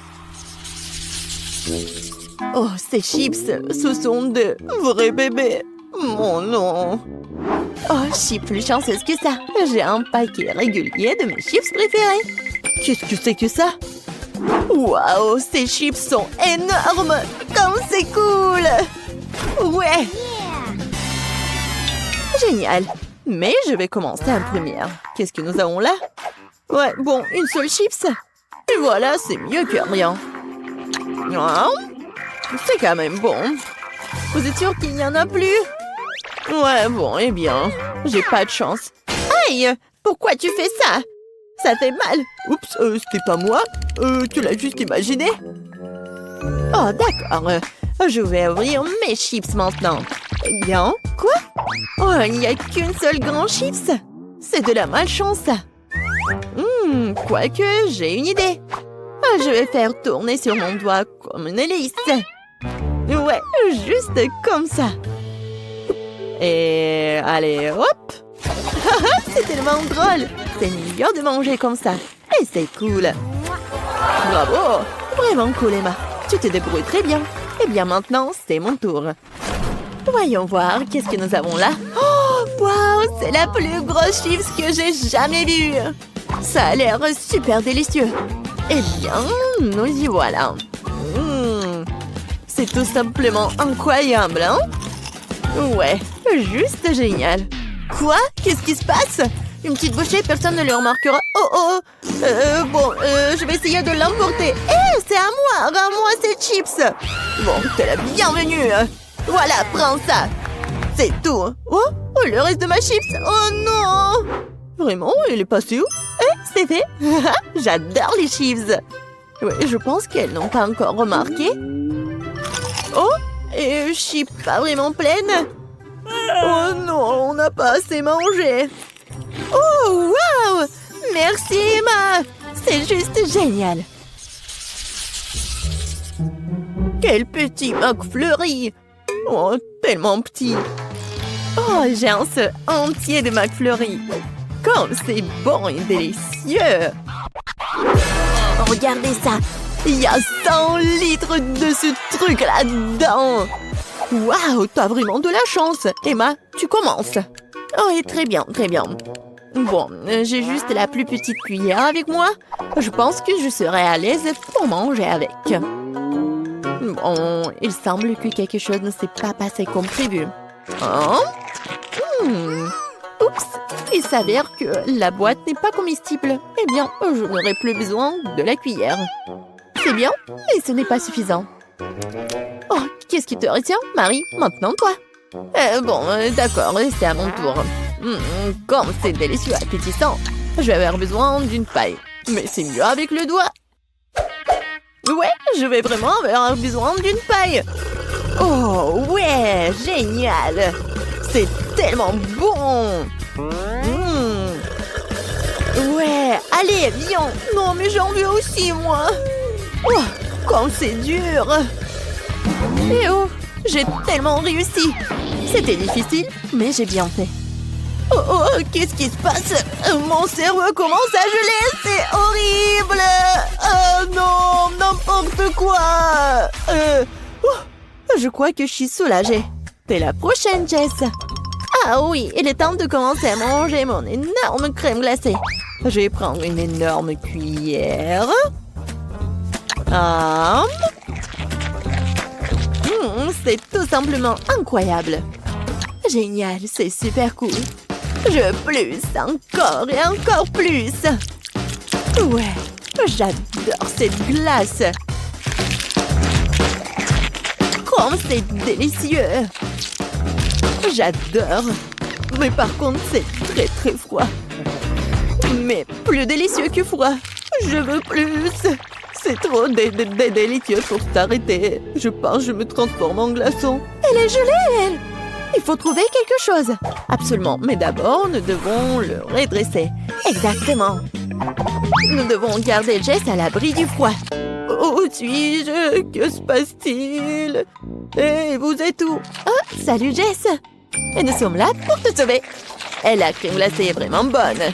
Oh, ces chips, ce sont de vrais bébés. Mon nom. Oh, je suis plus chanceuse que ça. J'ai un paquet régulier de mes chips préférés. Qu'est-ce que c'est que ça? Waouh, ces chips sont énormes. Comme c'est cool. Ouais. Génial. Mais je vais commencer en première. Qu'est-ce que nous avons là? Ouais, bon, une seule chips. Et voilà, c'est mieux que rien. Oh, c'est quand même bon. Vous êtes sûr qu'il n'y en a plus? Ouais, bon, eh bien, j'ai pas de chance. Aïe! Pourquoi tu fais ça? Ça fait mal. Oups, c'était pas moi. Tu l'as juste imaginé. Oh, d'accord. Je vais ouvrir mes chips maintenant. Eh bien, quoi? Oh, il n'y a qu'une seule grande chips. C'est de la malchance. Quoique, j'ai une idée. Je vais faire tourner sur mon doigt comme une hélice. Ouais, juste comme ça. Et allez, hop. C'est tellement drôle. C'est mieux de manger comme ça. Et c'est cool. Bravo. Vraiment cool, Emma. Tu te débrouilles très bien. Eh bien, maintenant, c'est mon tour. Voyons voir, qu'est-ce que nous avons là? Oh, waouh, c'est la plus grosse chips que j'ai jamais vue. Ça a l'air super délicieux. Eh bien, nous y voilà. C'est tout simplement incroyable, hein? Ouais, juste génial. Quoi? Qu'est-ce qui se passe? Une petite bouchée, personne ne le remarquera. Oh! Je vais essayer de l'emporter. Hé, c'est à moi! Rends-moi ces chips! Bon, t'es la bienvenue. Voilà, prends ça. C'est tout. Oh, le reste de ma chips. Oh non! Vraiment, il est passé où? C'est fait. J'adore les chips. Ouais, je pense qu'elles n'ont pas encore remarqué. Oh, et je suis pas vraiment pleine. Oh non, on n'a pas assez mangé. Oh, wow! Merci, Emma. C'est juste génial. Quel petit McFlurry. Oh, tellement petit. Oh, j'ai un seau entier de McFlurry. Comme c'est bon et délicieux. Regardez ça. Il y a 100 litres de ce truc là-dedans. Waouh, t'as vraiment de la chance. Emma, tu commences. Oh, et très bien, très bien. Bon, j'ai juste la plus petite cuillère avec moi. Je pense que je serai à l'aise pour manger avec. Bon, il semble que quelque chose ne s'est pas passé comme prévu. Hein? Oups, il s'avère que la boîte n'est pas comestible. Eh bien, je n'aurai plus besoin de la cuillère. C'est bien, mais ce n'est pas suffisant. Oh, qu'est-ce qui te retient, Marie? Maintenant, toi. D'accord, c'est à mon tour. Comme c'est délicieux et appétissant, je vais avoir besoin d'une paille. Mais c'est mieux avec le doigt. Ouais, je vais vraiment avoir besoin d'une paille. Oh, ouais, génial. C'est tellement bon. Ouais, allez, viens. Non, mais j'en veux aussi, moi. Oh, comme c'est dur. Et oh, j'ai tellement réussi. C'était difficile, mais j'ai bien fait. Oh, qu'est-ce qui se passe? Mon cerveau commence à geler, c'est horrible. Oh non, n'importe quoi. Je crois que je suis soulagée. T'es la prochaine, Jess. Ah oui, il est temps de commencer à manger mon énorme crème glacée. Je vais prendre une énorme cuillère. C'est tout simplement incroyable. Génial, c'est super cool. Je veux plus, encore et encore plus. Ouais, j'adore cette glace. Comme c'est délicieux. J'adore. Mais par contre, c'est très très froid. Mais plus délicieux que froid. Je veux plus. C'est trop délicieux pour t'arrêter. Je pense que je me transforme en glaçon. Elle est gelée, elle. Il faut trouver quelque chose. Absolument. Mais d'abord, nous devons le redresser. Exactement. Nous devons garder Jess à l'abri du froid. Où suis-je? Que se passe-t-il? Et vous êtes où? Oh, salut Jess. Et nous sommes là pour te sauver. Et la crème glacée est vraiment bonne.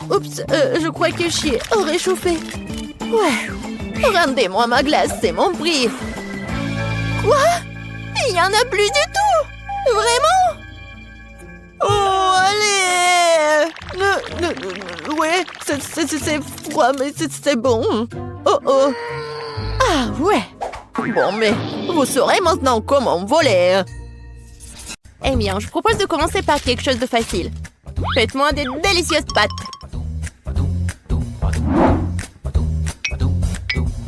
Oups, je crois que je suis réchauffée. Ouais. Rendez-moi ma glace, c'est mon prix. Quoi? Il n'y en a plus du tout? Vraiment? Oh, allez! Ouais, c'est froid, mais c'est bon. Oh. Ah, ouais. Bon, mais vous saurez maintenant comment voler. Eh bien, je propose de commencer par quelque chose de facile. Faites-moi des délicieuses pâtes.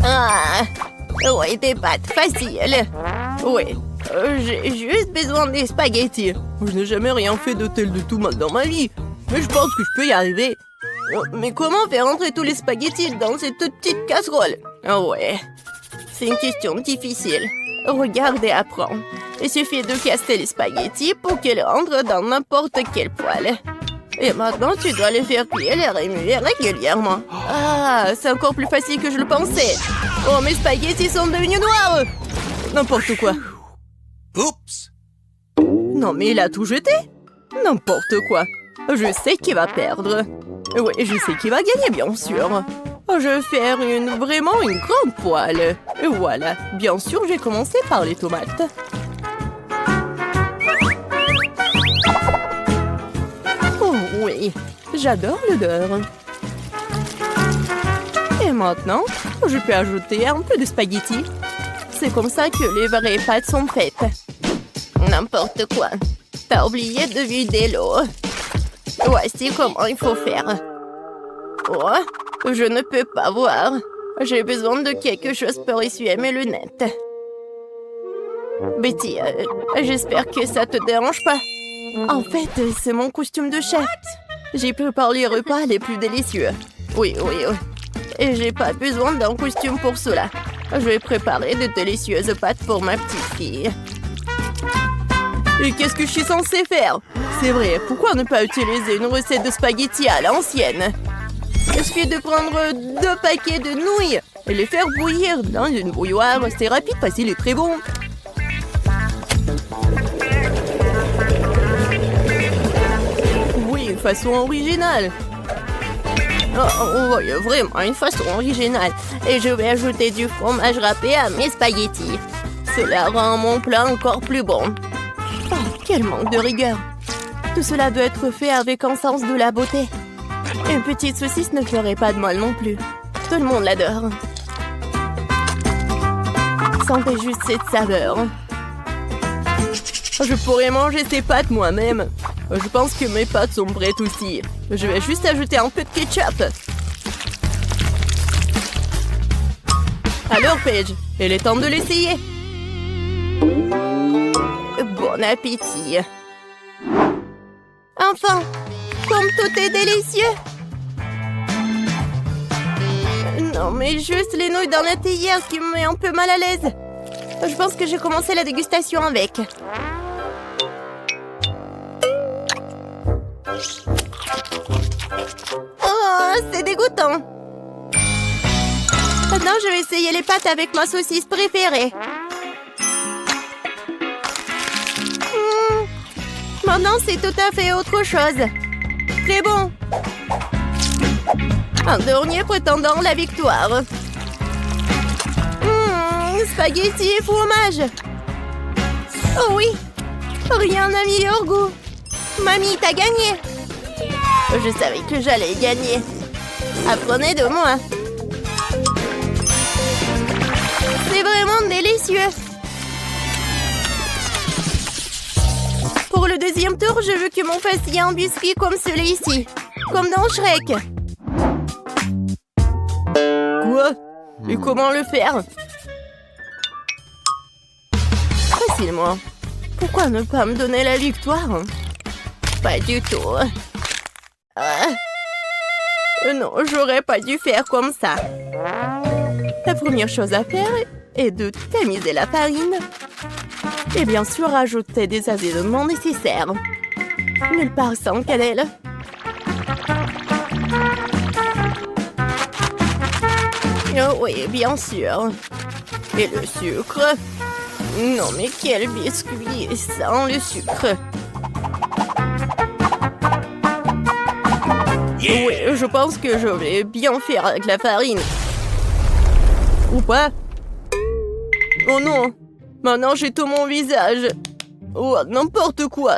Ah, ouais, des pâtes faciles. Ouais, j'ai juste besoin des spaghettis. Je n'ai jamais rien fait de tel de tout mal dans ma vie. Mais je pense que je peux y arriver. Mais comment faire entrer tous les spaghettis dans cette toute petite casserole? Ouais, c'est une question difficile. Regarde et apprends. Il suffit de casser les spaghettis pour qu'ils rentrent dans n'importe quel poêle. Et maintenant, tu dois les faire cuire et les remuer régulièrement. Ah, c'est encore plus facile que je le pensais. Oh, mes spaghettis sont devenus noirs. N'importe quoi. Oups! Non, mais il a tout jeté. N'importe quoi. Je sais qui va perdre. Oui, je sais qui va gagner, bien sûr. Je vais faire vraiment une grande poêle. Et voilà. Bien sûr, j'ai commencé par les tomates. Oh oui. J'adore l'odeur. Et maintenant, je peux ajouter un peu de spaghetti. C'est comme ça que les vraies pâtes sont faites. N'importe quoi. T'as oublié de vider l'eau. Voici comment il faut faire. Oh, je ne peux pas voir. J'ai besoin de quelque chose pour essuyer mes lunettes. Betty, j'espère que ça te dérange pas. En fait, c'est mon costume de chef. J'ai préparé les repas les plus délicieux. Oui. Et j'ai pas besoin d'un costume pour cela. Je vais préparer de délicieuses pâtes pour ma petite fille. Et qu'est-ce que je suis censée faire? C'est vrai, pourquoi ne pas utiliser une recette de spaghetti à l'ancienne? Il suffit de prendre 2 paquets de nouilles et les faire bouillir dans une bouilloire. C'est rapide, facile et très bon. Oui, une façon originale. Oh, vraiment une façon originale. Et je vais ajouter du fromage râpé à mes spaghettis. Cela rend mon plat encore plus bon. Oh, quel manque de rigueur. Tout cela doit être fait avec un sens de la beauté. Une petite saucisse ne ferait pas de mal non plus. Tout le monde l'adore. Sentez juste cette saveur. Je pourrais manger ces pâtes moi-même. Je pense que mes pâtes sont prêtes aussi. Je vais juste ajouter un peu de ketchup. Alors, Paige, il est temps de l'essayer. Bon appétit. Enfin, comme tout est délicieux. Non, mais juste les nouilles dans la théière qui me met un peu mal à l'aise. Je pense que j'ai commencé la dégustation avec. Oh, c'est dégoûtant. Maintenant, je vais essayer les pâtes avec ma saucisse préférée. Maintenant, c'est tout à fait autre chose. Très bon. Un dernier prétendant la victoire. Spaghetti et fromage. Oh oui, rien n'a meilleur goût. Mamie, t'as gagné. Je savais que j'allais gagner. Apprenez de moi. C'est vraiment délicieux. Pour le deuxième tour, je veux que mon fassiez un biscuit comme celui-ci. Comme dans Shrek. Quoi? Et comment le faire? Facilement. Pourquoi ne pas me donner la victoire? Pas du tout. Non, j'aurais pas dû faire comme ça. La première chose à faire est de tamiser la farine. Et bien sûr, ajouter des assaisonnements nécessaires. Nulle part sans cannelle. Oh oui, bien sûr. Et le sucre. Non, mais quel biscuit sans le sucre. Yeah. Oui, je pense que je vais bien faire avec la farine. Ou pas? Oh non! Maintenant, j'ai tout mon visage. Oh, n'importe quoi.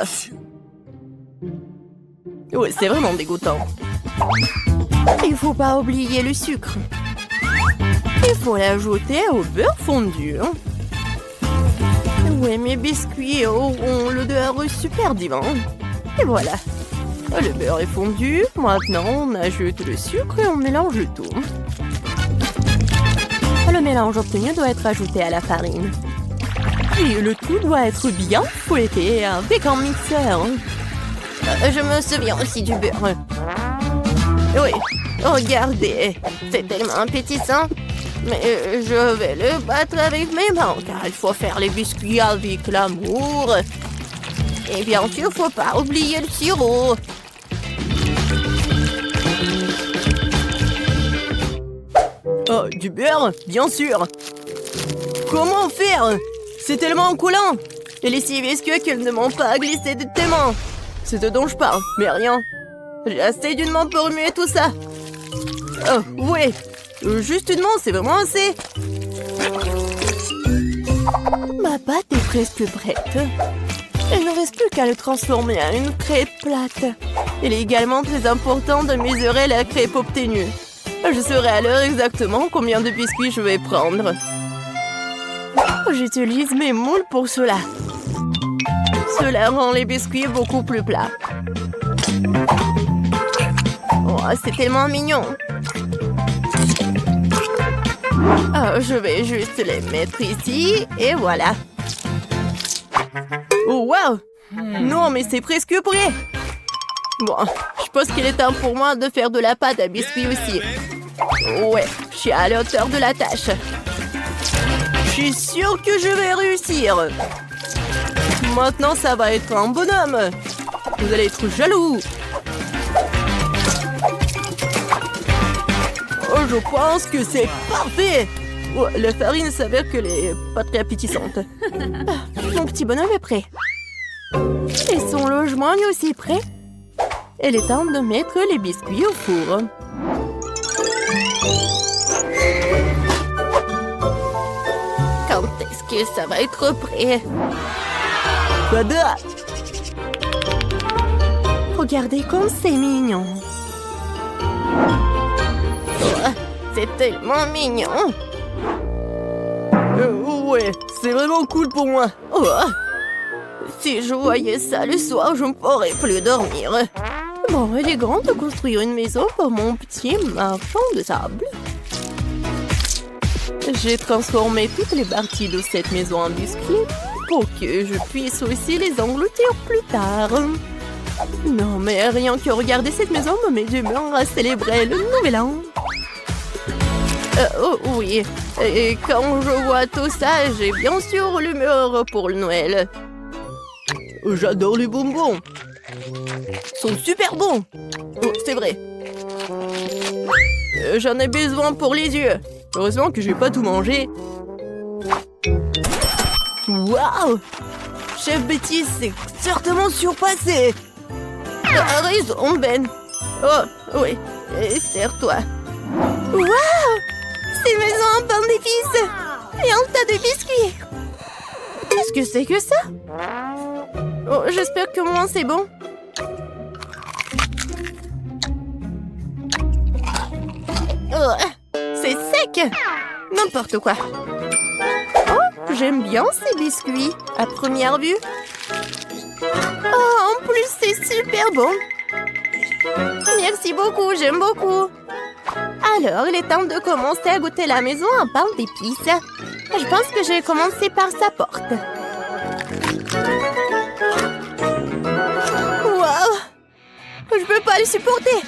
Oui, c'est vraiment dégoûtant. Il faut pas oublier le sucre. Il faut l'ajouter au beurre fondu. Oui, mes biscuits auront l'odeur super divin. Et voilà. Le beurre est fondu. Maintenant, on ajoute le sucre et on mélange le tout. Le mélange obtenu doit être ajouté à la farine. Puis le tout doit être bien fouetté avec un mixeur. Je me souviens aussi du beurre. Oui, regardez. C'est tellement appétissant. Mais je vais le battre avec mes mains, car il faut faire les biscuits avec l'amour. Et bien sûr, faut pas oublier le sirop. Oh, du beurre, bien sûr. Comment faire? C'est tellement coulant. Et les six biscuits qu'ils ne m'ont pas glissé de tes mains. C'est ce dont je parle, mais rien. J'ai assez d'une main pour remuer tout ça. Oh, ouais. Juste une main, c'est vraiment assez. Ma pâte est presque prête. Il ne reste plus qu'à le transformer en une crêpe plate. Il est également très important de mesurer la crêpe obtenue. Je saurai à l'heure exactement combien de biscuits je vais prendre. J'utilise mes moules pour cela. Cela rend les biscuits beaucoup plus plats. Oh, c'est tellement mignon. Je vais juste les mettre ici et voilà. Oh, wow! Non, mais c'est presque prêt. Bon, je pense qu'il est temps pour moi de faire de la pâte à biscuits aussi. Ouais, je suis à la hauteur de la tâche. Je suis sûre que je vais réussir. Maintenant, ça va être un bonhomme. Vous allez être jaloux. Oh, je pense que c'est parfait. Oh, la farine s'avère qu'elle est pas très appétissante. Mon petit bonhomme est prêt. Et son logement est aussi prêt. Il est temps de mettre les biscuits au four. Quand est-ce que ça va être prêt? Voilà. Regardez comme c'est mignon. Oh, c'est tellement mignon. Ouais, c'est vraiment cool pour moi. Oh, si je voyais ça le soir, je ne pourrais plus dormir. Bon, il est grand de construire une maison pour mon petit marchand de sable. J'ai transformé toutes les parties de cette maison en biscuits pour que je puisse aussi les engloutir plus tard. Non, mais rien que regarder cette maison me met d'humeur à célébrer le nouvel an. Oh oui, et quand je vois tout ça, j'ai bien sûr l'humeur pour le Noël. J'adore les bonbons. Ils sont super bons. Oh, c'est vrai. J'en ai besoin pour les yeux. Heureusement que je vais pas tout manger. Waouh! Chef Betty s'est certainement surpassé. T'as raison, Ben. Oh, oui. Serre-toi. Waouh! C'est maison en pain d'épices. Et un tas de biscuits. Qu'est-ce que c'est que ça? Oh, j'espère que moi c'est bon. Oh, c'est sec. N'importe quoi. Oh, j'aime bien ces biscuits à première vue. Oh, en plus c'est super bon. Merci beaucoup, j'aime beaucoup. Alors, il est temps de commencer à goûter la maison en pain d'épices. Je pense que je vais commencer par sa porte. Waouh! Je peux pas le supporter.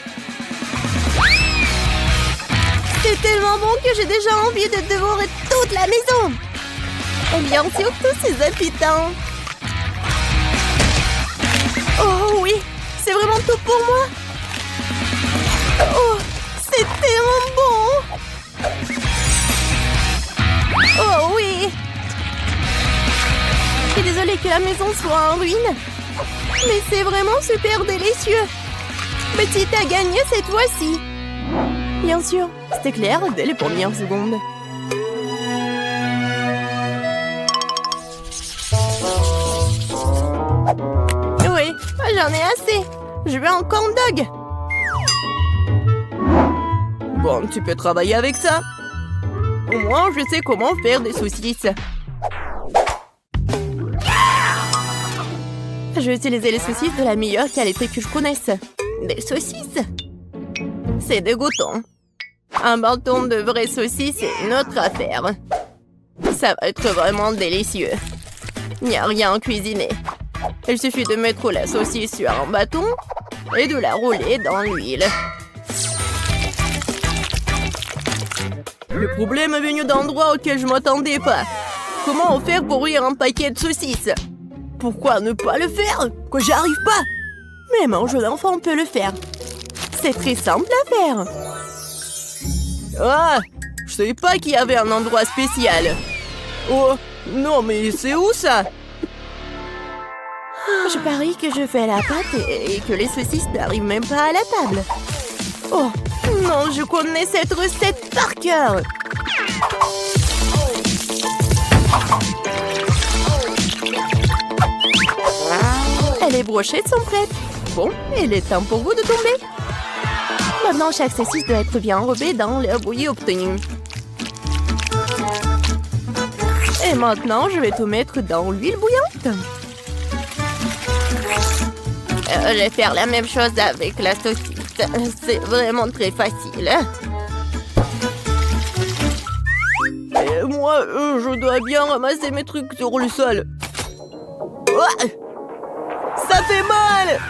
C'est tellement bon que j'ai déjà envie de dévorer toute la maison. Et bien sûr, tous ces habitants. Oh oui, c'est vraiment tout pour moi. Oh, c'est tellement bon. Oh oui. Je suis désolée que la maison soit en ruine. Mais c'est vraiment super délicieux. Petite a gagné cette fois-ci. Bien sûr, c'était clair dès les premières secondes. Oui, j'en ai assez. Je veux un corn dog. Bon, tu peux travailler avec ça. Au moins, je sais comment faire des saucisses. Je vais utiliser les saucisses de la meilleure qualité que je connaisse. Des saucisses? C'est dégoûtant. Un bâton de vraies saucisses est une autre affaire. Ça va être vraiment délicieux. Il n'y a rien à cuisiner. Il suffit de mettre la saucisse sur un bâton et de la rouler dans l'huile. Le problème est venu d'endroits auxquels je ne m'attendais pas. Comment faire pour ouvrir un paquet de saucisses? Pourquoi ne pas le faire? Que j'y arrive pas? Même un jeu d'enfant peut le faire. C'est très simple à faire. Ah, je savais pas qu'il y avait un endroit spécial. Oh, non mais c'est où ça? Je parie que je fais la pâte et que les saucisses n'arrivent même pas à la table. Oh, non, je connais cette recette par cœur. Les brochettes sont prêtes. Bon, il est temps pour vous de tomber. Maintenant, chaque saucisse doit être bien enrobée dans l'air bouilli obtenu. Et maintenant, je vais tout mettre dans l'huile bouillante. Je vais faire la même chose avec la saucisse. C'est vraiment très facile. Et moi, je dois bien ramasser mes trucs sur le sol. Ça fait mal!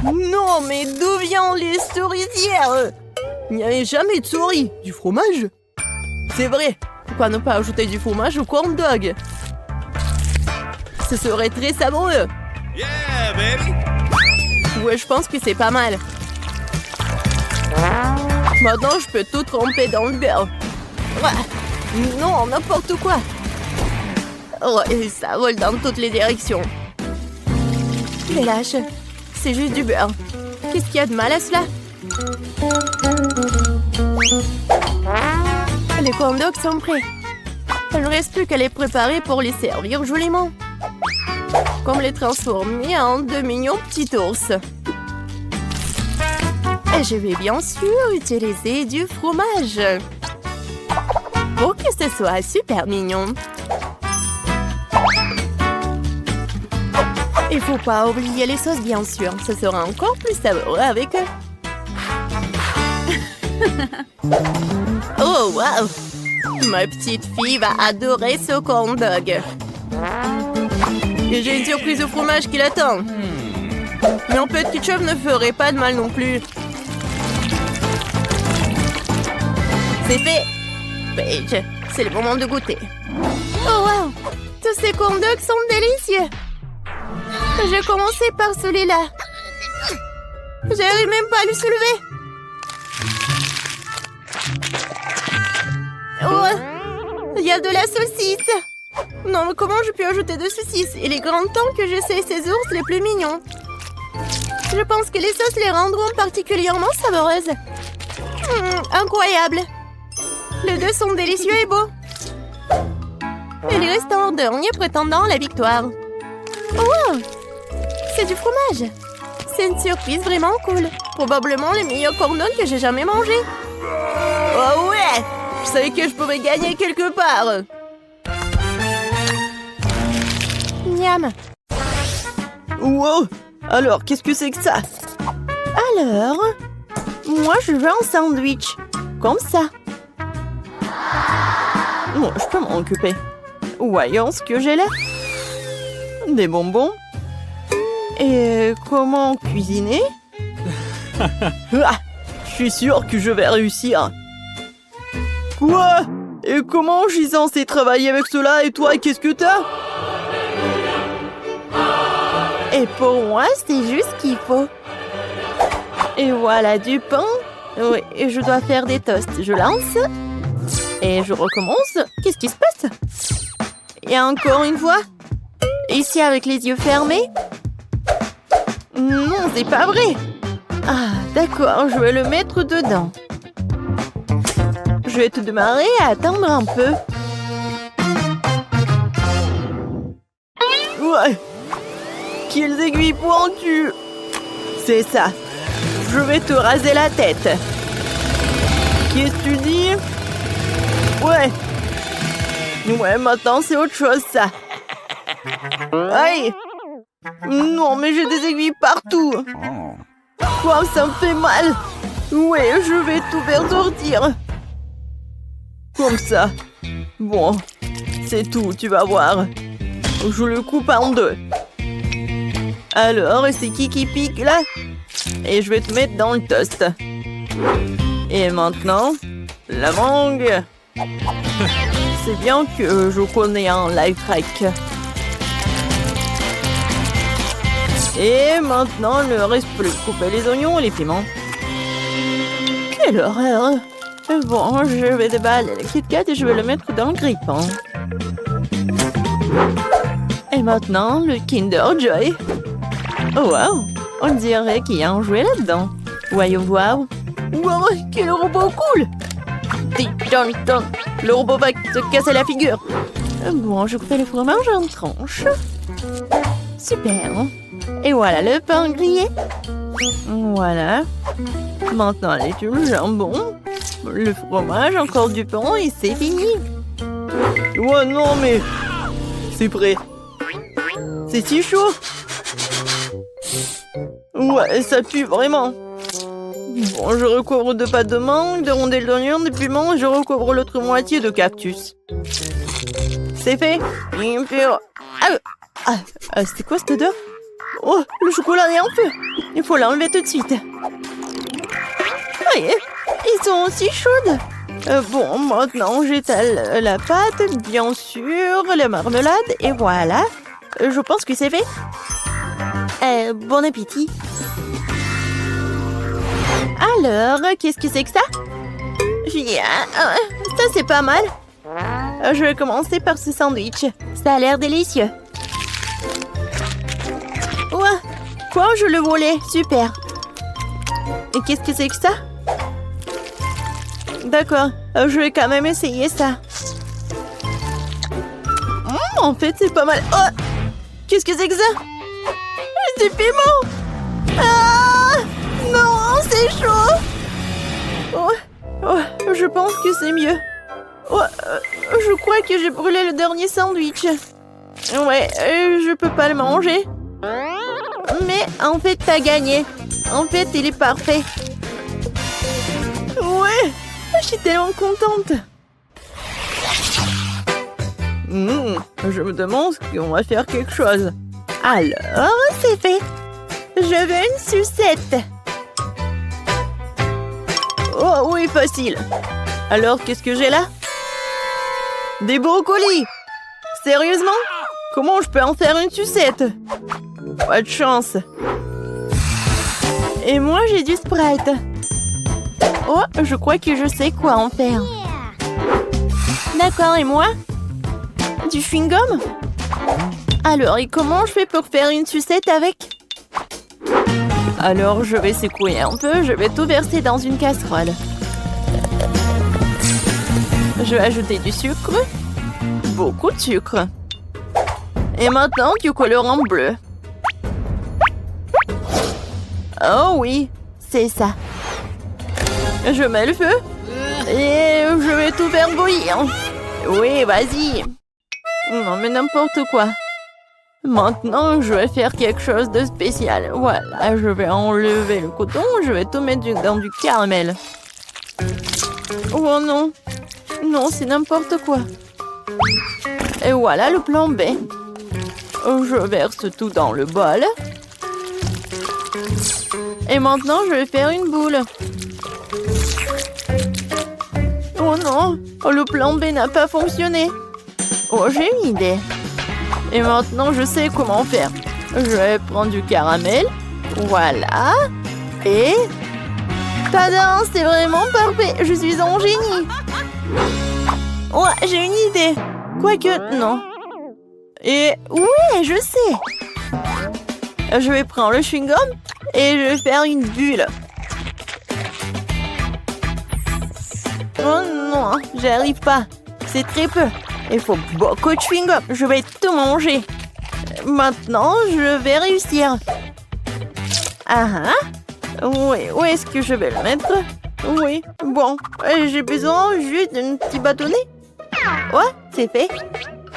Non, mais d'où viennent les souricières? Il n'y avait jamais de souris. Du fromage? C'est vrai. Pourquoi ne pas ajouter du fromage au corn dog? Ce serait très savoureux. Yeah, baby! Ouais, je pense que c'est pas mal. Maintenant, je peux tout tremper dans le beurre. Ouais. Non, n'importe quoi. Ouais, ça vole dans toutes les directions. Les lâches. C'est juste du beurre. Qu'est-ce qu'il y a de mal à cela? Les corn dogs sont prêts. Il ne reste plus qu'à les préparer pour les servir joliment. Comme les transformer en de mignons petits ours. Et je vais bien sûr utiliser du fromage. Pour que ce soit super mignon. Il faut pas oublier les sauces, bien sûr. Ce sera encore plus savoureux avec eux. Oh, wow! Ma petite fille va adorer ce corn dog. Et j'ai une surprise au fromage qui l'attend. Mais un peu de ketchup ne ferait pas de mal non plus. C'est fait! Paige, c'est le moment de goûter. Oh, wow! Tous ces corn dogs sont délicieux! Je vais commencer par celui-là. J'arrive même pas à le soulever. Oh, il y a de la saucisse. Non, mais comment je peux ajouter de saucisse? Il est grand temps que j'essaie ces ours les plus mignons. Je pense que les sauces les rendront particulièrement savoureuses. Incroyable. Les deux sont délicieux et beaux. Il reste un dernier prétendant à la victoire. Oh, wow! C'est du fromage. C'est une surprise vraiment cool. Probablement les meilleurs corn dogs que j'ai jamais mangés. Oh ouais! Je savais que je pouvais gagner quelque part. Miam. Wow! Alors, qu'est-ce que c'est que ça? Alors, moi je veux un sandwich. Comme ça. Bon, je peux m'en occuper. Voyons ce que j'ai là. Des bonbons. Et comment cuisiner? Ah, je suis sûre que je vais réussir. Quoi? Et comment je suis censée travailler avec cela? Et toi, qu'est-ce que t'as? Et pour moi, c'est juste ce qu'il faut. Et voilà du pain. Oui, et je dois faire des toasts. Je lance. Et je recommence. Qu'est-ce qui se passe? Et encore une fois. Ici avec les yeux fermés. Non, c'est pas vrai. Ah, d'accord, je vais le mettre dedans. Je vais te démarrer à attendre un peu. Ouais. Quelles aiguilles pointues. C'est ça. Je vais te raser la tête. Qu'est-ce que tu dis? Ouais. Ouais, maintenant c'est autre chose, ça. Aïe! Non, mais j'ai des aiguilles partout. Wow, ça me fait mal. Ouais, je vais tout faire sortir. Comme ça. Bon, c'est tout, tu vas voir. Je le coupe en deux. Alors, c'est qui pique, là? Et je vais te mettre dans le toast. Et maintenant, la mangue. C'est bien que je connais un life hack. Et maintenant, il ne reste plus de couper les oignons et les piments. Quelle horreur! Bon, je vais déballer le Kit Kat et je vais le mettre dans le grille-pain. Et maintenant, le Kinder Joy. Oh wow! On dirait qu'il y a un jouet là-dedans. Voyons voir. Wow, quel robot cool! Le robot va te casser la figure. Bon, je coupe le fromage en tranches. Super. Et voilà le pain grillé. Voilà. Maintenant, les légumes, le jambon, le fromage, encore du pain et c'est fini. Oh non, mais... C'est prêt. C'est si chaud. Ouais, ça pue vraiment. Bon, je recouvre de pâte de mangue, de rondelles d'oignon, de piment et je recouvre l'autre moitié de cactus. C'est fait. Et puis, c'est quoi cette odeur? Oh, le chocolat est en feu. Il faut l'enlever tout de suite. Aïe, ils sont aussi chaudes. Bon, maintenant j'étale la pâte, bien sûr, la marmelade et voilà. Je pense que c'est fait. Bon appétit. Alors, qu'est-ce que c'est que ça? Ça c'est pas mal. Je vais commencer par ce sandwich. Ça a l'air délicieux. Ouais. Quoi, je le volais? Super. Et qu'est-ce que c'est que ça? D'accord, je vais quand même essayer ça. En fait, c'est pas mal. Oh, qu'est-ce que c'est que ça? Du piment. Ah, non, c'est chaud. Oh, je pense que c'est mieux. Oh, je crois que j'ai brûlé le dernier sandwich. Ouais, je peux pas le manger. Mais en fait, t'as gagné. En fait, il est parfait. Ouais, je suis tellement contente. Je me demande si on va faire quelque chose. Alors, c'est fait. Je veux une sucette. Oh oui, facile. Alors, qu'est-ce que j'ai là? Des brocolis. Sérieusement? Comment je peux en faire une sucette? Pas de chance. Et moi, j'ai du Sprite. Oh, je crois que je sais quoi en faire. D'accord, et moi? Du chewing-gum? Alors, et comment je fais pour faire une sucette avec? Alors, je vais secouer un peu, je vais tout verser dans une casserole. Je vais ajouter du sucre. Beaucoup de sucre. Et maintenant, du colorant bleu. Oh oui, c'est ça. Je mets le feu. Et je vais tout faire bouillir. Oui, vas-y. Non, mais n'importe quoi. Maintenant, je vais faire quelque chose de spécial. Voilà, je vais enlever le coton. Je vais tout mettre dans du caramel. Oh non. Non, c'est n'importe quoi. Et voilà le plan B. Je verse tout dans le bol. Et maintenant, je vais faire une boule. Oh non, le plan B n'a pas fonctionné. Oh, j'ai une idée. Et maintenant, je sais comment faire. Je vais prendre du caramel. Voilà. Et... Tada, c'est vraiment parfait. Je suis un génie. Ouais, j'ai une idée. Quoique, non. Et oui, je sais. Je vais prendre le chewing-gum et je vais faire une bulle. Oh non, j'arrive pas. C'est très peu. Il faut beaucoup de chewing-gum. Je vais tout manger. Maintenant, je vais réussir. Ah ah. Oui, où est-ce que je vais le mettre? Oui, bon. J'ai besoin juste d'un petit bâtonnet. Ouais, c'est fait.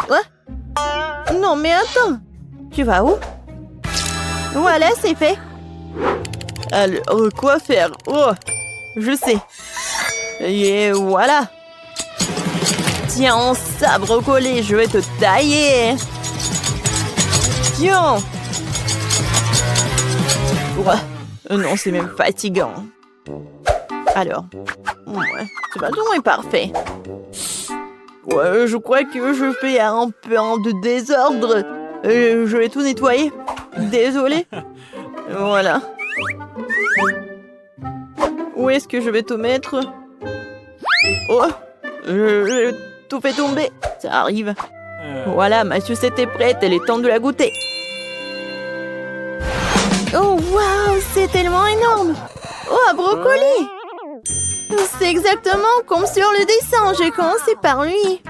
Ouais. Non, mais attends. Tu vas où? Voilà, c'est fait. Alors, quoi faire? Oh, je sais. Et voilà. Tiens, ça, brocoli, je vais te tailler. Tiens. Ouais. Non, c'est même fatigant. Alors, ouais, ce bâton est parfait. Ouais, je crois que je fais un peu de désordre. Je vais tout nettoyer. Désolée. Voilà. Où est-ce que je vais tout mettre? Oh, je tout fait tomber. Ça arrive. Voilà, ma sucette est prête. Elle est temps de la goûter. Oh, waouh, c'est tellement énorme. Oh, un brocoli. C'est exactement comme sur le dessin. J'ai commencé par lui.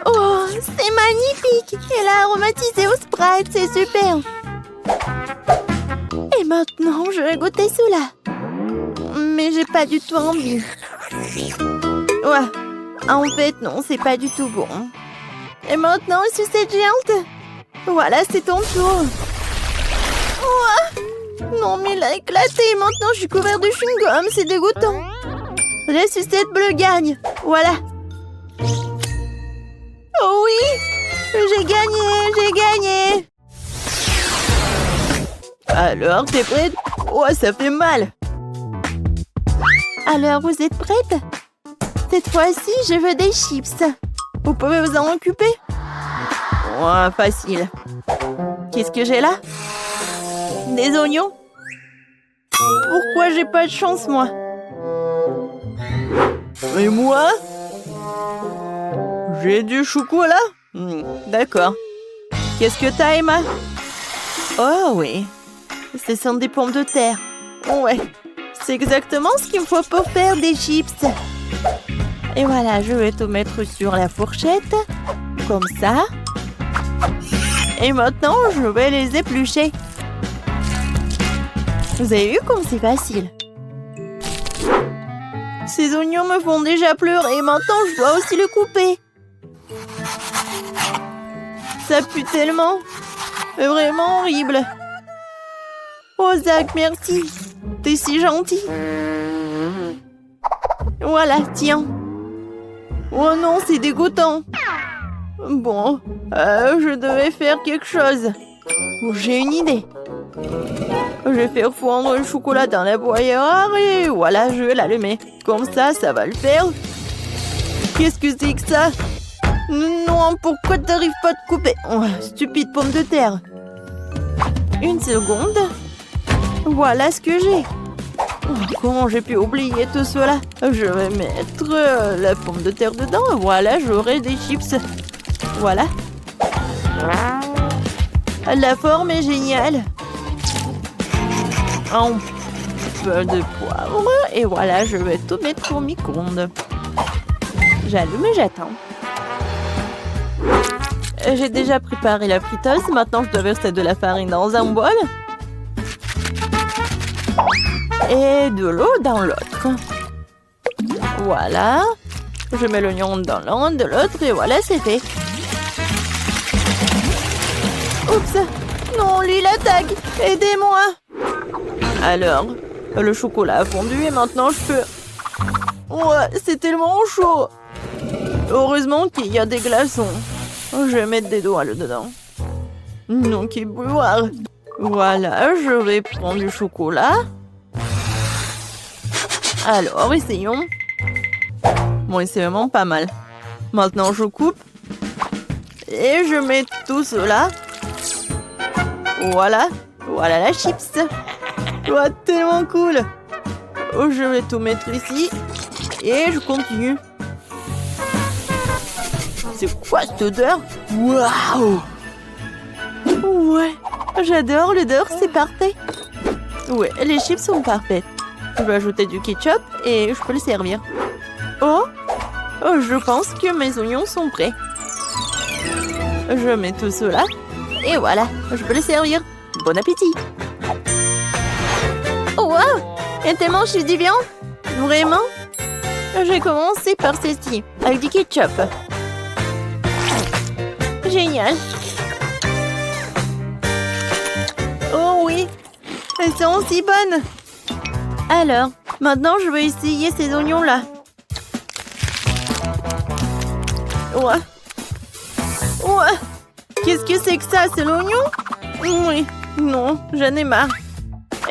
Oh, c'est magnifique. Elle a aromatisé au Sprite. C'est super. Maintenant, je vais goûter cela. Mais j'ai pas du tout envie. Ouais, en fait, non, c'est pas du tout bon. Et maintenant, une sucette géante. Voilà, c'est ton tour. Ouais. Non, mais il a éclaté. Maintenant, je suis couvert de chewing-gum. C'est dégoûtant. La sucette bleue gagne. Voilà. Oh oui, j'ai gagné. Alors, t'es prête? Oh, ça fait mal. Alors, vous êtes prête? Cette fois-ci, je veux des chips. Vous pouvez vous en occuper? Ouais, facile. Qu'est-ce que j'ai là? Des oignons? Pourquoi j'ai pas de chance, moi? Et moi? J'ai du chocolat? D'accord. Qu'est-ce que t'as, Emma? Oh oui. Ce sont des pommes de terre. Ouais. C'est exactement ce qu'il me faut pour faire des chips. Et voilà, je vais tout mettre sur la fourchette. Comme ça. Et maintenant, je vais les éplucher. Vous avez vu comme c'est facile? Ces oignons me font déjà pleurer et maintenant je dois aussi le couper. Ça pue tellement. C'est vraiment horrible. Oh Zach, merci. T'es si gentil. Voilà, tiens. Oh non, c'est dégoûtant. Bon, je devais faire quelque chose. J'ai une idée. Je vais faire fondre le chocolat dans la broyeur et voilà, je vais l'allumer. Comme ça va le faire. Qu'est-ce que c'est que ça? Non, pourquoi t'arrives pas à te couper? Oh, stupide pomme de terre. Une seconde. Voilà ce que j'ai. Oh, comment j'ai pu oublier tout cela? Je vais mettre la pomme de terre dedans. Voilà, j'aurai des chips. Voilà. La forme est géniale. Un peu de poivre. Et voilà, je vais tout mettre au micro-ondes. J'allume et j'attends. J'ai déjà préparé la friteuse. Maintenant, je dois verser de la farine dans un bol. Et de l'eau dans l'autre. Voilà. Je mets l'oignon dans l'un, de l'autre. Et voilà, c'est fait. Oups. Non, lui, il attaque. Aidez-moi. Alors, le chocolat a fondu et maintenant je peux... Ouais, c'est tellement chaud. Heureusement qu'il y a des glaçons. Je vais mettre des doigts là-dedans. Non, qu'il boire. Voilà, je vais prendre du chocolat. Alors, essayons. Bon, c'est vraiment pas mal. Maintenant, je coupe. Et je mets tout cela. Voilà. Voilà la chips. Oh, tellement cool. Oh, je vais tout mettre ici. Et je continue. C'est quoi cette odeur? Waouh! Ouais, j'adore l'odeur, c'est parfait. Ouais, les chips sont parfaites. Je vais ajouter du ketchup et je peux le servir. Oh, je pense que mes oignons sont prêts. Je mets tout cela. Et voilà, je peux le servir. Bon appétit! Oh, wow! Il y a tellement de du viande! Vraiment? Je vais commencer par celle-ci, avec du ketchup. Génial! Oh oui! Elles sont aussi bonnes! Alors, maintenant je vais essayer ces oignons-là. Ouais! Ouais! Qu'est-ce que c'est que ça? C'est l'oignon? Oui! Non, j'en ai marre.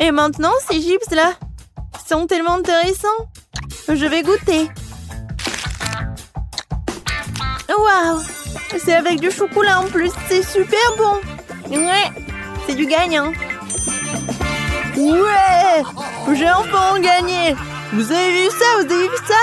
Et maintenant, ces chips-là sont tellement intéressants. Je vais goûter. Waouh! C'est avec du chocolat en plus. C'est super bon. Ouais, c'est du gagnant. Ouais! J'ai enfin gagné. Vous avez vu ça? Vous avez vu ça?